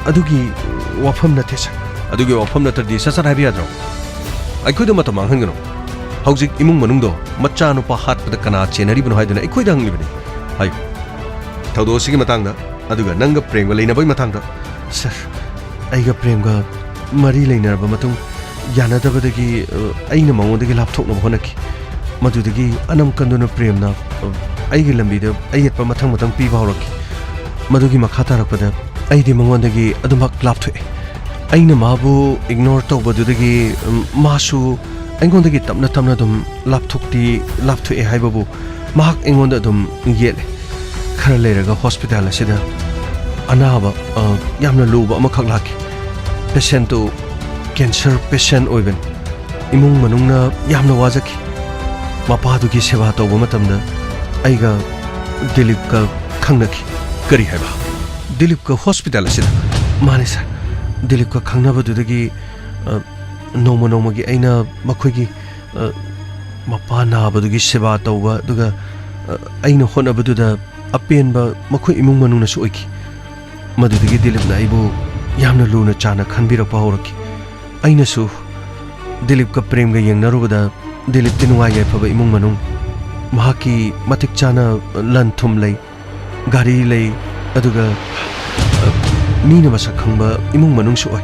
अदुगी वाफम नथे सर अदुगी वाफम नतरदी ससर हाइबि याद्रो अखोइदा मत मांगहनगनो हौजिक इमुंग मनुंगदो मच्चा नुपा हातपदा कना चेनरिबनो हाइदुना अखोइदा हंगलिबनि हाय थौदोसिगी मतंगदा अदुगा नंग प्रेमगा लेनबई मतंगदा सर आइगा प्रेमगा मरी लेनरबा मतुंग यानदबदगी अइना मंगोदगी लापथोकनब होनकी मदुदगी अनम कंदुना प्रेमना अइगी लंबीदा अयेतपा मथंग पीबा हौरकी मदुगी मखा तारकपदा अइदी मंगोदगी अदुमक लापथोए अइना माबु इग्नोर तौबदुदगी मासु अइगोंदगी तमना दुम लापथोए हाइबबु महाक अइगोंदा दुम येले खरा लेरगा हॉस्पिटल असिदा अनाबा यामना लुबा अमखक लाखि पेशेंटो कैंसर पेशेंट ओइबन इमुंग मनुंगना यामना वाजकी मपादुगी सेवा तौबा मतमदा अइगा दिलीप का खंगनकी करी हाइबा दिलीप का हॉस्पिटल असिदा माने सर दिलीप का खंगनबदुदगी नोमगी अइना मखोइगी मपा नाबदुगी सेवा तौबा दुगा अइना होनबदुदा अपेनबा मखोइ इमुंग मनुंगनासु ओइकी मदुदगी दिलीपना आइबु यामना लुना चाना खनबिरकपा हौरकी अइनासु दिलीप का प्रेमगा येंगनरुबदा दिलीप ति नुंगाइ याइफबा इमुंग मनुंग महाकी मतिक चाना लन थुम लई गाड़ी लई अदुगा मीना मसक खंगबा इमुंग मनुंगसु ओइ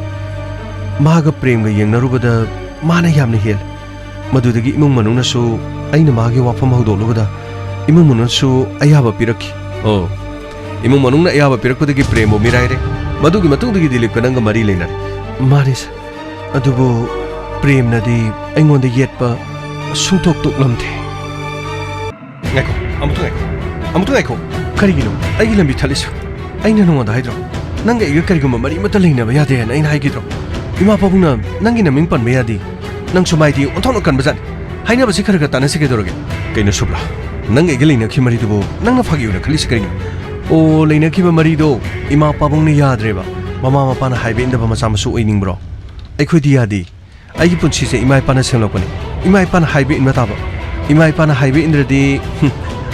मागा प्रेमगा येंगनरुबदा माना यामना हेल मदुदगी इमुंग मनुंगनासु अइना मागे वाफम हौदोलुबदा इमुंग मनुंगसु अयाबा पिरकी ओ इमुंग मनुंगना अयाबा पिरकपदगी प्रेमबु मिराइरे मदुगी मतुंगदगी दिलीप का नंगा मरी लेनरे माने sir अदुबो प्रेमनदी अइगोंदा येतपा सुंथोक तोकलमथे ngako amutu ngako karigino aigi lambi thalisu aina nongoda haidro nanga iga kariguma mari mata leinaba yade na aina haigidro ima pabuna nangi naming pan meyadi nang sumaidi onthono kan bazan haina basi kharaga tanase ke doroge kaina subla nanga iga leina khi mari dubo nangna phagi una khalisi karigino o leina khi mari do ima pabung ni yadreba mama mapa na haibe indaba macha masu oining bro aikhodi yadi aigi punchi se ima ipana senglokani ima ipana haibe inma taba ima ipana haibe indradi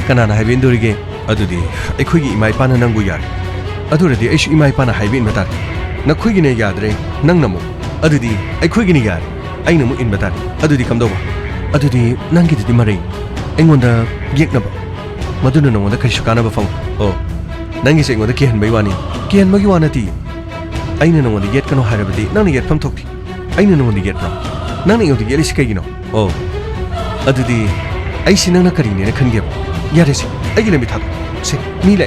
kanana haibe indorige adudi aikhoi ima ipana nangu yar aduradi aishu ima ipana haibe inma tar nakhoi ne yadre nang namu adudi aikhoi ni yar aina mu inma tar adudi kamdoba adudi nangi didi marai aingonda yeknaba maduna nongoda kaishu kanaba fang o nangi se aingonda kihan bai wani kihan magi wanati aina nongoda yet kano harabadi nang yet pham thokti aina nongoda yet na nang nongoda yeli sikagino o adudi aisi nangna karine na khangge yare se aigi lambi thado se mile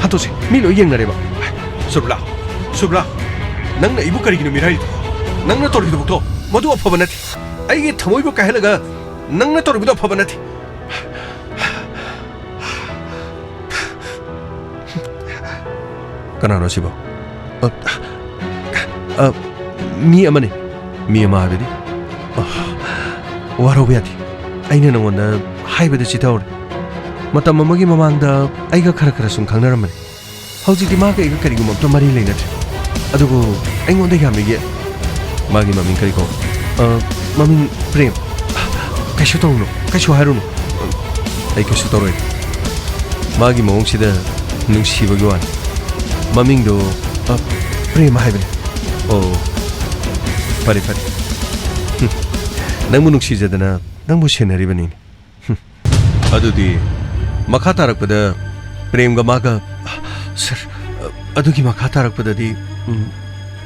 hato se milo yengnare ba subla nangna ibu karigino mirai nangna torido bukto madu afaba nati aigi thamoi bu kahelaga nangna torido afaba nati kanano sibo mi amane mi ama habedi warobe yati aina nongoda haibada chitaur matam amagi mamangda aiga khara sum khangnaramani hauji maga aiga karigum amta mari leinatre adugo aingonda yamne ye magi maming kari ko maming prem kaishu tawno kaishu haruno ai kaishu tawroi magi mawong sida nungsiba gwan maming do prem haibane o ꯐꯔꯦ ꯐꯔꯦ ꯅꯪꯕꯨ ꯅꯨꯡꯁꯤꯖꯗꯅ ꯅꯪꯕꯨ ꯁꯦꯟꯅꯔꯤꯕꯅꯤ ꯑꯗꯨꯗꯤ ꯃꯈꯥ ꯇꯥꯔꯛꯄꯗ ꯄ꯭ꯔꯦꯝꯒ ꯃꯥꯒ sir ꯑꯗꯨꯒꯤ ꯃꯈꯥ ꯇꯥꯔꯛꯄꯗꯗꯤ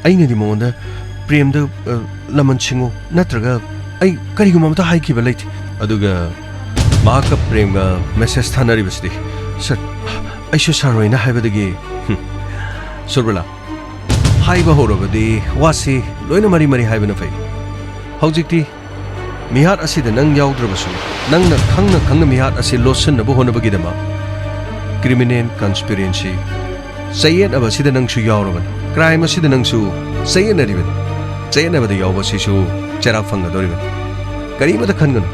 ꯑꯩꯅꯗꯤ ꯃꯉꯣꯟꯗ ꯄ꯭ꯔꯦꯝꯗ ꯂꯃꯟ ꯁꯤꯡꯉꯨ ꯅꯠꯇ꯭ꯔꯒ ꯑꯩ ꯀꯔꯤꯒꯨꯝꯕ ꯑꯃꯇ ꯍꯥꯏꯈꯤꯕ ꯂꯩꯇꯦ ꯑꯗꯨꯒ ꯃꯍꯥꯛꯀ ꯄ꯭ꯔꯦꯝꯒ ꯃꯦꯁꯦꯖ ꯊꯥꯅꯔꯤꯕꯁꯤꯗꯤ ꯁꯔ ꯑꯩꯁꯨ ꯁꯥꯔ ꯍꯣꯏꯅ ꯍꯥꯏꯕꯗꯒꯤ ꯁꯨꯔꯕꯂꯥ ꯍꯥꯏꯕ ꯍꯧꯔꯕꯗꯤ ꯋꯥꯁꯤ ꯂꯣꯏꯅ ꯃꯔꯤ ꯃꯔꯤ ꯍꯥꯏꯕꯅ ꯐꯩ ꯍꯧꯖꯤꯛꯇꯤ ꯃꯤꯍꯥꯠ ꯑꯁꯤꯗ ꯅꯪ ꯌꯥꯎꯗ꯭ꯔꯕꯁꯨ ꯅꯪꯅ ꯈꯪꯅ ꯈꯪꯅ ꯃꯤꯍꯥꯠ ꯑꯁꯤ ꯂꯣꯠꯁꯤꯟꯅꯕ ꯍꯣꯠꯅꯕꯒꯤꯗꯃꯛ ꯀ꯭ꯔꯤꯃꯤꯅꯦꯜ ꯀꯟꯁꯄꯤꯔꯦꯟꯁꯤ ꯆꯌꯦꯠꯅꯕ ꯑꯁꯤꯗ ꯅꯪꯁꯨ ꯌꯥꯎꯔꯕꯅꯤ ꯀ꯭ꯔꯥꯏꯝ ꯑꯁꯤꯗ ꯅꯪꯁꯨ ꯆꯌꯦꯠꯅꯔꯤꯕꯅꯤ ꯆꯌꯦꯠꯅꯕꯗ ꯌꯥꯎꯕ ꯑꯁꯤꯁꯨ ꯆꯩꯔꯥꯛ ꯐꯪꯒꯗꯧꯔꯤꯕꯅꯤ ꯀꯔꯤꯃꯇ ꯈꯟꯒꯅꯨ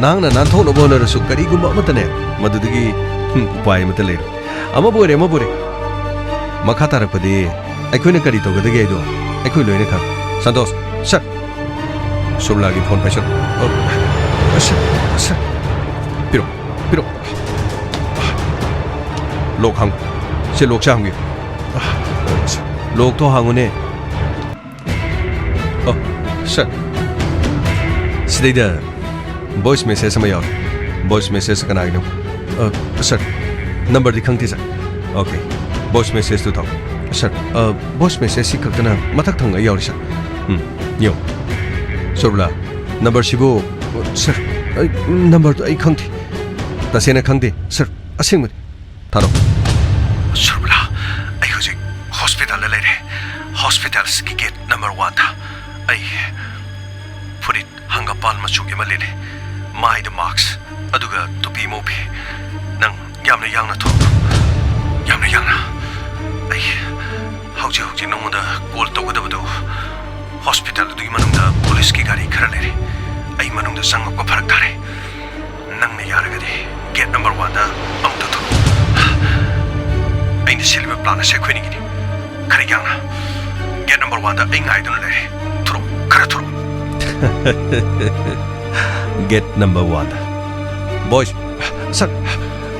ꯅꯍꯥꯛꯅ ꯅꯥꯟꯊꯣꯛꯅꯕ ꯍꯣꯠꯅꯔꯁꯨ ꯀꯔꯤꯒꯨꯝꯕ ꯑꯃꯠꯇꯅꯦ ꯃꯗꯨꯗꯒꯤ ꯎꯄꯥꯏ ꯑꯃꯠꯇ ꯂꯩꯔꯣꯏ ꯑꯃꯕꯨ ꯑꯣꯏꯔꯦ ꯃꯈꯥ ꯇꯥꯔꯛꯄꯗꯤ ꯑꯩꯈꯣꯏꯅ ꯀꯔꯤ ꯇꯧꯒꯗꯒꯦ ꯍꯥꯏꯗꯣ ꯑꯩꯈꯣꯏ ꯂꯣꯏꯅ ꯈꯪ ꯁꯟꯇꯣꯁ ꯁꯔ ꯁꯨꯔꯕꯂꯥꯒꯤ ꯐꯣꯟ ꯄꯥꯏꯁꯜꯂꯨ ꯁꯔ ꯄꯤꯔꯣ ꯂꯣꯛ ꯍꯥꯡꯉꯨ ꯁꯤ ꯂꯣꯛꯁꯦ ꯍꯥꯡꯕꯤꯌꯨ ꯂꯣꯛꯇꯣ ꯍꯥꯡꯉꯨꯅꯦ ꯁꯔ ꯁꯤꯗꯩꯗ ꯚꯣꯏꯁ ꯃꯦꯁꯦꯖ ꯑꯃ ꯌꯥꯎꯔꯦ ꯚꯣꯏꯁ ꯃꯦꯁꯦꯖ ꯀꯅꯥꯒꯤꯅꯣ ꯁꯔ ꯅꯝꯕꯔꯗꯤ ꯈꯪꯗꯦ ꯁꯔ ꯑꯣꯀꯦ ꯚꯣꯏꯁ ꯃꯦꯁꯦꯖꯇꯨ ꯊꯥꯎ ꯁꯔ ꯚꯣꯏꯁ ꯃꯦꯁꯦꯖꯁꯤ ꯈꯛꯇꯅ ꯃꯊꯛ ꯊꯪꯅ ꯌꯥꯎꯔꯤ ꯁꯔ ꯌꯦꯡꯉꯨ ꯁꯨꯔꯕꯂꯥ ꯅꯝꯕꯔꯁꯤꯕꯨ ꯁꯔ ꯅꯝꯕꯔꯗꯣ ꯑꯩ ꯈꯪꯗꯦ ꯇꯁꯦꯡꯅ ꯈꯪꯗꯦ ꯁꯔ ꯑꯁꯦꯡꯕꯅꯤ ꯊꯥꯔꯛꯑꯣ ꯁꯨꯔꯕꯂꯥ ꯑꯩ ꯍꯧꯖꯤꯛ ꯍꯣꯁꯄꯤꯇꯥꯜꯗ ꯂꯩꯔꯦ ꯍꯣꯁꯄꯤꯇꯥꯜꯁꯀꯤ ꯒꯦꯠ ꯅꯝꯕꯔ 1ꯗ ꯑꯩ ꯐꯨꯔꯤꯠ ꯍꯪꯒꯄꯥꯜ ꯃꯆꯨꯒꯤ ꯑꯃ ꯂꯤꯠꯂꯦ ꯃꯥꯏꯗ ꯃꯥꯛꯁ ꯑꯗꯨꯒ ꯇꯨꯄꯤ ꯑꯃ ꯎꯞꯄꯤ ꯅꯪ ꯌꯥꯝꯅ ꯌꯥꯡꯅ ꯊꯣꯛꯂꯛꯎ ꯌꯥꯝꯅ ꯌꯥꯡꯅ ꯑꯩ ꯍꯧꯖꯤꯛ ꯅꯉꯣꯟꯗ ꯀꯣꯜ ꯇꯧꯒꯗꯕꯗꯨ ꯍꯣꯁꯄꯤꯇꯥꯜ ꯑꯗꯨꯒꯤ ꯃꯅꯨꯡꯗ ꯄꯨꯂꯤꯁꯀꯤ ꯒꯥꯔꯤ ꯈꯔ ꯂꯩꯔꯦ ꯑꯩ ꯃꯅꯨꯡꯗ ꯆꯪꯉꯛꯄ ꯐꯔꯛ ꯇꯥꯔꯦ ꯅꯪꯅ ꯌꯥꯔꯒꯗꯤ ꯒꯦꯠ ꯅꯝꯕꯔ 1ꯗ ꯑꯃꯨꯛꯇ ꯊꯣꯛꯂꯛꯎ ꯑꯩꯅ ꯁꯤꯜꯂꯤꯕ ꯄ꯭ꯂꯥꯟ ꯑꯁꯤ ꯑꯩꯈꯣꯏꯅꯤꯒꯤꯅꯤ ꯈꯔ ꯌꯥꯡꯅ ꯒꯦꯠ ꯅꯝꯕꯔ 1ꯗ ꯑꯩ ꯉꯥꯏꯗꯨꯅ ꯂꯩꯔꯦ ꯊꯣꯛꯂꯛꯎ ꯈꯔ ꯊꯣꯛꯂꯛꯎ ꯒꯦꯠ ꯅꯝꯕꯔ 1ꯗ ꯕꯣꯏꯁ ꯁꯔ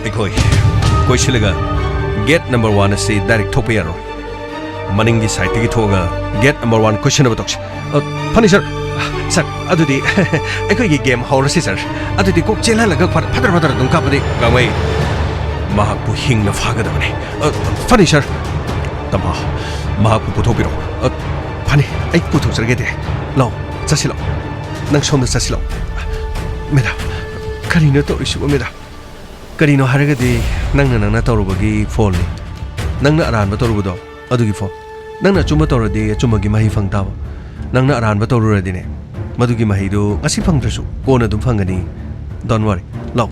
ꯑꯩꯈꯣꯏ ꯀꯣꯏꯁꯤꯜꯂꯒ ꯒꯦꯠ ꯅꯝꯕꯔ 1 ꯑꯁꯤ ꯗꯥꯏꯔꯦꯛ ꯊꯣꯛꯄ ꯌꯥꯔꯣꯏ ꯃꯅꯤꯡꯒꯤ ꯁꯥꯏꯠꯇꯒꯤ ꯊꯣꯛꯑꯒ ꯒꯦꯠ ꯅꯝꯕꯔ 1 ꯀꯣꯏꯁꯤꯟꯅꯕ ꯇꯧꯁꯤ ꯐꯅꯤ ꯁꯔ ꯁꯔ ꯑꯗꯨꯗꯤ ꯑꯩꯈꯣꯏꯒꯤ ꯒꯦꯝ ꯍꯧꯔꯁꯤ ꯁꯔ ꯑꯗꯨꯗꯤ ꯀꯣꯛ ꯆꯦꯜꯍꯜꯂꯒ ꯐꯗꯔ ꯑꯗꯨꯝ ꯀꯥꯞꯄꯗꯤ ꯒꯥꯡꯃꯩ ꯃꯍꯥꯛꯄꯨ ꯍꯤꯡꯅ ꯐꯥꯒꯗꯕꯅꯤ ꯐꯅꯤ ꯁꯔ ꯇꯝꯕꯥ ꯃꯍꯥꯛꯄꯨ ꯄꯨꯊꯣꯛꯄꯤꯔꯛꯑꯣ ꯐꯅꯤ ꯑꯩ ꯄꯨꯊꯣꯛꯆꯔꯒꯦꯗꯤ ꯂꯥꯛꯑꯣ ꯆꯠꯁꯤꯜꯂꯛꯑꯣ ꯅꯪ ꯁꯣꯝꯗ ꯆꯠꯁꯤꯜꯂꯛꯑꯣ ꯃꯦꯗꯥꯝ ꯀꯔꯤꯅꯣ ꯇꯧꯔꯤꯁꯤꯕꯣ ꯃꯦꯗꯥꯝ ꯀꯔꯤꯅꯣ ꯍꯥꯏꯔꯒꯗꯤ ꯅꯪꯅ ꯇꯧꯔꯨꯕꯒꯤ ꯐꯣꯜꯅꯤ ꯅꯪꯅ ꯑꯔꯥꯟꯕ ꯇꯧꯔꯨꯕꯗꯣ ꯑꯗꯨꯒꯤ ꯐꯣꯜ ꯅꯪꯅ ꯑꯆꯨꯝꯕ ꯇꯧꯔꯗꯤ ꯑꯆꯨꯝꯕꯒꯤ ꯃꯍꯩ ꯐꯪ ꯇꯥꯕ ꯅꯪꯅ ꯑꯔꯥꯟꯕ ꯇꯧꯔꯨꯔꯗꯤꯅꯦ ꯃꯗꯨꯒꯤ ꯃꯍꯩꯗꯨ ꯉꯁꯤ ꯐꯪꯗ꯭ꯔꯁꯨ ꯀꯣꯟꯅ ꯑꯗꯨꯝ ꯐꯪꯒꯅꯤ ꯗꯣꯟ ꯋꯥꯔꯤ ꯂꯥꯛꯑꯣ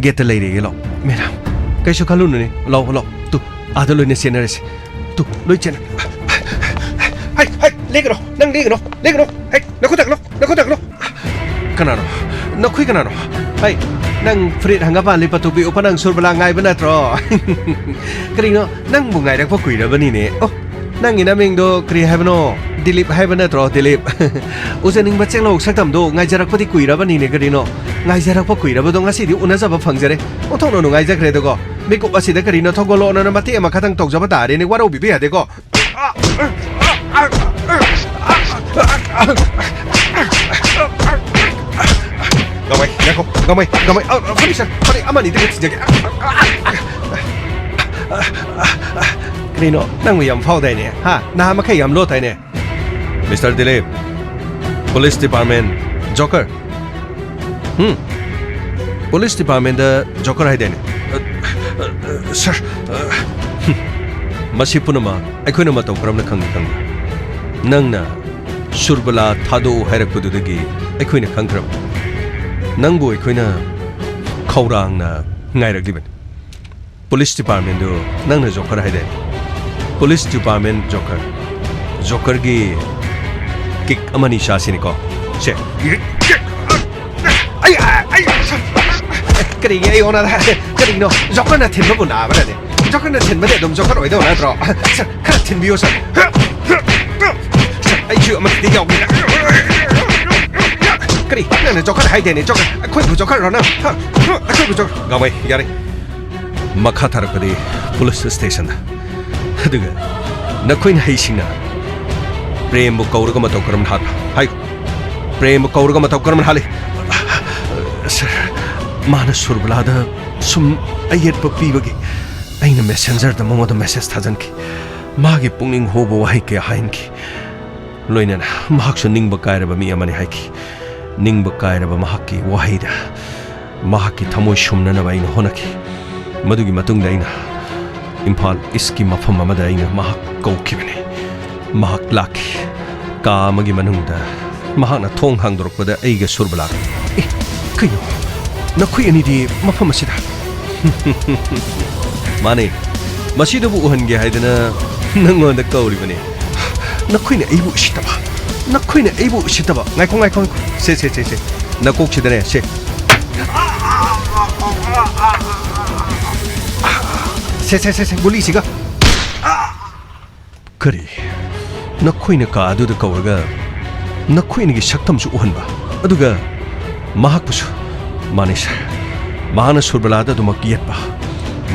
ꯒꯦꯠꯇ ꯂꯩꯔꯦꯒꯦ ꯂꯥꯛꯑꯣ ꯃꯦꯗꯥꯝ ꯀꯩꯁꯨ ꯈꯜꯂꯨꯅꯨꯅꯦ ꯂꯥꯛꯑꯣ ꯇꯨ ꯑꯥꯗ ꯂꯣꯏꯅ ꯆꯦꯟꯅꯔꯁꯤ ꯇꯨ ꯂꯣꯏ ꯆꯦꯟꯅ ꯂꯦꯒꯅꯣ ꯅꯪ ꯂꯦꯒꯅꯣ ꯍꯩ ꯅꯈꯨꯠ ꯇꯥꯛꯂꯣ ꯀꯅꯥꯅꯣ ꯅꯈꯣꯏ ꯀꯅꯥꯅꯣ ꯍꯩ ꯅꯪ ꯐꯨꯔꯤꯠ ꯍꯪꯒꯄꯥꯟ ꯂꯤꯠꯄ ꯇꯨꯄꯤ ꯎꯞꯄ ꯅꯪ ꯁꯨꯔꯕꯂꯥ ꯉꯥꯏꯕ ꯅꯠꯇ꯭ꯔꯣ ꯀꯔꯤꯅꯣ ꯅꯪꯕꯨ ꯉꯥꯏꯔꯛꯄ ꯀꯨꯏꯔꯕꯅꯤꯅꯦ ꯑꯣ ꯅꯪꯒꯤ ꯅꯃꯤꯡꯗꯣ ꯀꯔꯤ ꯍꯥꯏꯕꯅꯣ ꯗꯤꯂꯤꯞ ꯍꯥꯏꯕ ꯅꯠꯇ꯭ꯔꯣ ꯗꯤꯂꯤꯞ ꯎꯖꯅꯤꯡꯕ ꯆꯦꯡꯂꯧ ꯁꯛꯇꯝꯗꯣ ꯉꯥꯏꯖꯔꯛꯄꯗꯤ ꯀꯨꯏꯔꯕꯅꯤꯅꯦ ꯀꯔꯤꯅꯣ ꯉꯥꯏꯖꯔꯛꯄ ꯀꯨꯏꯔꯕꯗꯣ ꯉꯁꯤꯗꯤ ꯎꯅꯖꯕ ꯐꯪꯖꯔꯦ ꯑꯣꯟꯊꯣꯛꯅ ꯅꯨꯡꯉꯥꯏꯖꯈ꯭ꯔꯦꯗꯀꯣ ꯃꯤꯀꯨꯞ ꯑꯁꯤꯗ ꯀꯔꯤꯅꯣ ꯊꯧꯒꯠꯂꯛꯑꯣꯅ ꯃꯇꯦꯛ ꯑꯃꯈꯛꯇꯪ ꯇꯧꯖꯕ ꯇꯥꯔꯦꯅꯦ ꯋꯥꯔꯧꯕꯤꯕ ꯌꯥꯗꯦꯀꯣ ꯒꯥꯡꯃꯩ ꯐꯅꯤ ꯁꯔ ꯐꯅꯤ ꯑꯃꯅꯤꯗꯒ ꯊꯤꯖꯒꯦ ꯀꯔꯤꯅꯣ ꯅꯪꯕꯨ ꯌꯥꯝ ꯐꯥꯎꯗꯥꯏꯅꯦ ꯍꯥ ꯅꯍꯥ ꯃꯈꯩ ꯌꯥꯝ ꯂꯣꯠꯇꯥꯏꯅꯦ mister Dilip police department joker police ꯗꯤꯄꯥꯔꯠꯃꯦꯟꯗ ꯖꯣꯀꯔ ꯍꯥꯏꯗꯥꯏꯅꯦ ꯁꯔ ꯃꯁꯤ ꯄꯨꯝꯅꯃꯛ ꯑꯩꯈꯣꯏꯅ ꯃꯇꯧ ꯀꯔꯝꯅ ꯈꯪꯕ꯭ꯔꯥ ꯅꯪꯅ ꯁꯨꯔꯕꯂꯥ ꯊꯥꯗꯣꯛꯎ ꯍꯥꯏꯔꯛꯄꯗꯨꯗꯒꯤ ꯑꯩꯈꯣꯏꯅ ꯈꯪꯈ꯭ꯔꯕ ꯅꯪꯕꯨ ꯑꯩꯈꯣꯏꯅ ꯈꯧꯔꯥꯡꯅ ꯉꯥꯏꯔꯛꯂꯤꯕꯅꯤ ꯄꯨꯂꯤꯁ ꯗꯤꯄꯥꯔꯠꯃꯦꯟꯗꯨ ꯅꯪꯅ ꯖꯣꯀꯔ ꯍꯥꯏꯗꯥꯏꯅꯦ ꯄꯨꯂꯤꯁ ꯗꯤꯄꯥꯔꯠꯃꯦꯟ ꯖꯣꯀꯔꯒꯤ ꯀꯤꯛ ꯑꯃꯅꯤ ꯆꯥꯁꯤꯅꯤꯀꯣ ꯁꯦ ꯀꯔꯤꯒꯤ ꯑꯩ ꯑꯣꯅꯥꯗ ꯀꯔꯤꯅꯣ ꯖꯣꯀꯔꯅ ꯊꯤꯟꯕꯕꯨ ꯅꯥꯕ꯭ꯔꯅꯦ ꯖꯣꯀꯔꯅ ꯊꯤꯟꯕꯗꯤ ꯑꯗꯨꯝ ꯖꯣꯀꯔ ꯑꯣꯏꯗꯧ ꯅꯠꯇ꯭ꯔꯣ ꯁꯔ ꯈꯔ ꯊꯤꯟꯕꯤꯌꯣ ꯁꯔ ꯑꯩꯁꯨ ꯑꯃꯗꯤ ꯌꯥꯎꯕꯤꯅ ꯀꯔꯤ ꯅꯪꯅ ꯖꯣꯀꯔ ꯍꯥꯏꯗꯦꯅꯦ ꯖꯣꯀꯔ ꯑꯩꯈꯣꯏꯕꯨ ꯖꯣꯀꯔꯔꯣ ꯅꯪ ꯑꯩꯈꯣꯏꯕꯨ ꯖꯣꯀꯔ ꯒꯥꯡꯃꯩ ꯌꯥꯔꯦ ꯃꯈꯥ ꯊꯥꯔꯛꯄꯗꯤ ꯄꯨꯂꯤꯁ ꯁ꯭ꯇꯦꯁꯟꯗ ꯑꯗꯨꯒ ꯅꯈꯣꯏꯅ ꯍꯩꯁꯤꯡꯅ प्रेम कौरग मतौ करम हाल हाय प्रेम कौरग मतौ करम हाले सर मान सुरबलाद सुम अयेट पीबगे अइन मेसेंजर द मोमो द मेसेज थाजन की मागे पुंगिंग होबो वाही के हाइन की लोइनना महाक निंग कायरब मी अमने हाय की निंग कायरब महाक की वाही दा महाक की थमोय सुमननब अइन होनकी मदुगी मतुंग दा अइना इम्फाल इसकी मफम अमदा अइना महाक कौखिबने महाक लाखी का अमगी मनुंगदा महाकना थोंग हांगदोरकपदा अइगा सुरबला ए कइनो नखुय अनिदि मफम असिदा माने मसिदबु उहनगे हायदना नंगोंदा कौरिबने नखुयने अइबु उसितबा नखुयने अइबु उसितबा नायखो से नकोकसिदने से से गुली सिगा करी नखुयने का अदुदा कौरगा नखुयने की शक्तमसु उहनबा अदुगा महाकपुसु माने सर महाना सुरबलादा दुमक येतबा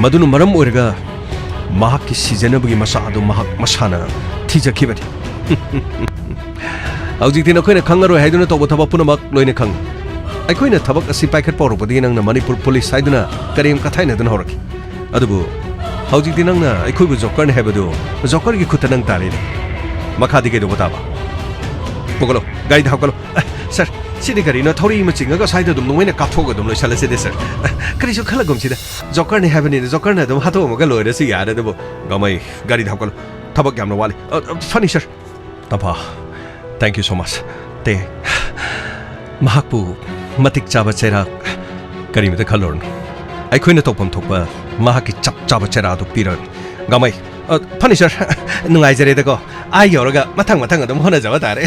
मदुनु मरम ओरगा महाक की सिजनबगी मसादु महाक मसाना थिजखिबनि हौजिकति नखुयने खंगरो हायदुना तौबो थबक पुनमक लोइने खंग अखोइना थबक असि पाइखत पौरपदि नंगना मणिपुर पुलिस हायदुना करेम कथाइनदुना हौरकी अदुबु हौजिकति नंगना अखोइबु जोकरने हायबदु जोकरगी खुता नंग तारेने मखादि केदो बताबा पोगलो गाड़ी धावकलो सर सिदि गाड़ी थौरी मचिंगा साइड दुम नोइना काथोगा दुम लोइसलसे दे सर करिसु खलगमसिदा जोकरने हायबनि जोकरने दुम हातो मगा लोइरसि यारे दबो गमै गाड़ी धावकलो थबक यामनो वाले फनी सर तबा थैंक यू सो मच ते महाकपु मतिक चाबा चेरा करीमते खलोरन अखोइना तोपम थोपा महाकी चप चाबा चेरा दु पिरन गमै फनी सर नुंगाइजरेदको आइ यौरगा मथंग अदम होना जाबा तारे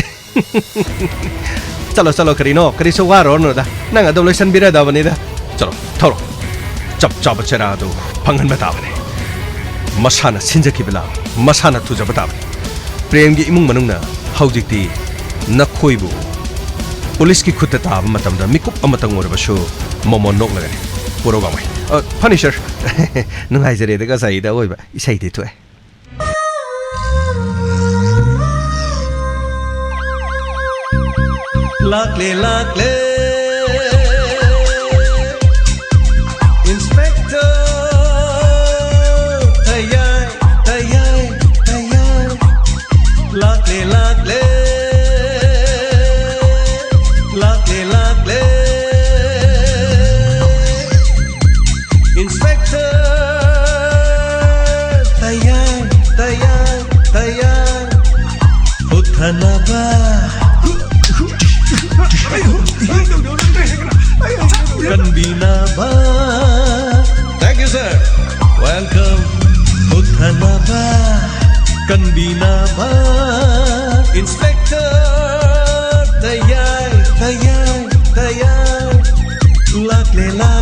चलो करीनो करिसु वारोनो दा नंग अदम लोइसन बिरादाबनिदा चलो थौरो चप चाबा चेरा दु फंगन बताबने मसाना सिंजखिबला मसाना तुजबा ताबने प्रेम की इमुंग मनुंगना हौजिकति नखोइबु पुलिस की खुद ताब मतमदा मिकुप अमतंग ओरबसु momo नोकलगने पुरोगामै funny sir नुंगाइजरेदगा Saida ओइबा इसैदि थोए लाकले inspector तैयार लाकले इंस्पेक्टर तैयार उठनबा Kanbinaba. Thank you, sir. Welcome. Uthanaba. Kanbinaba. Inspector. Tayar. Laklela.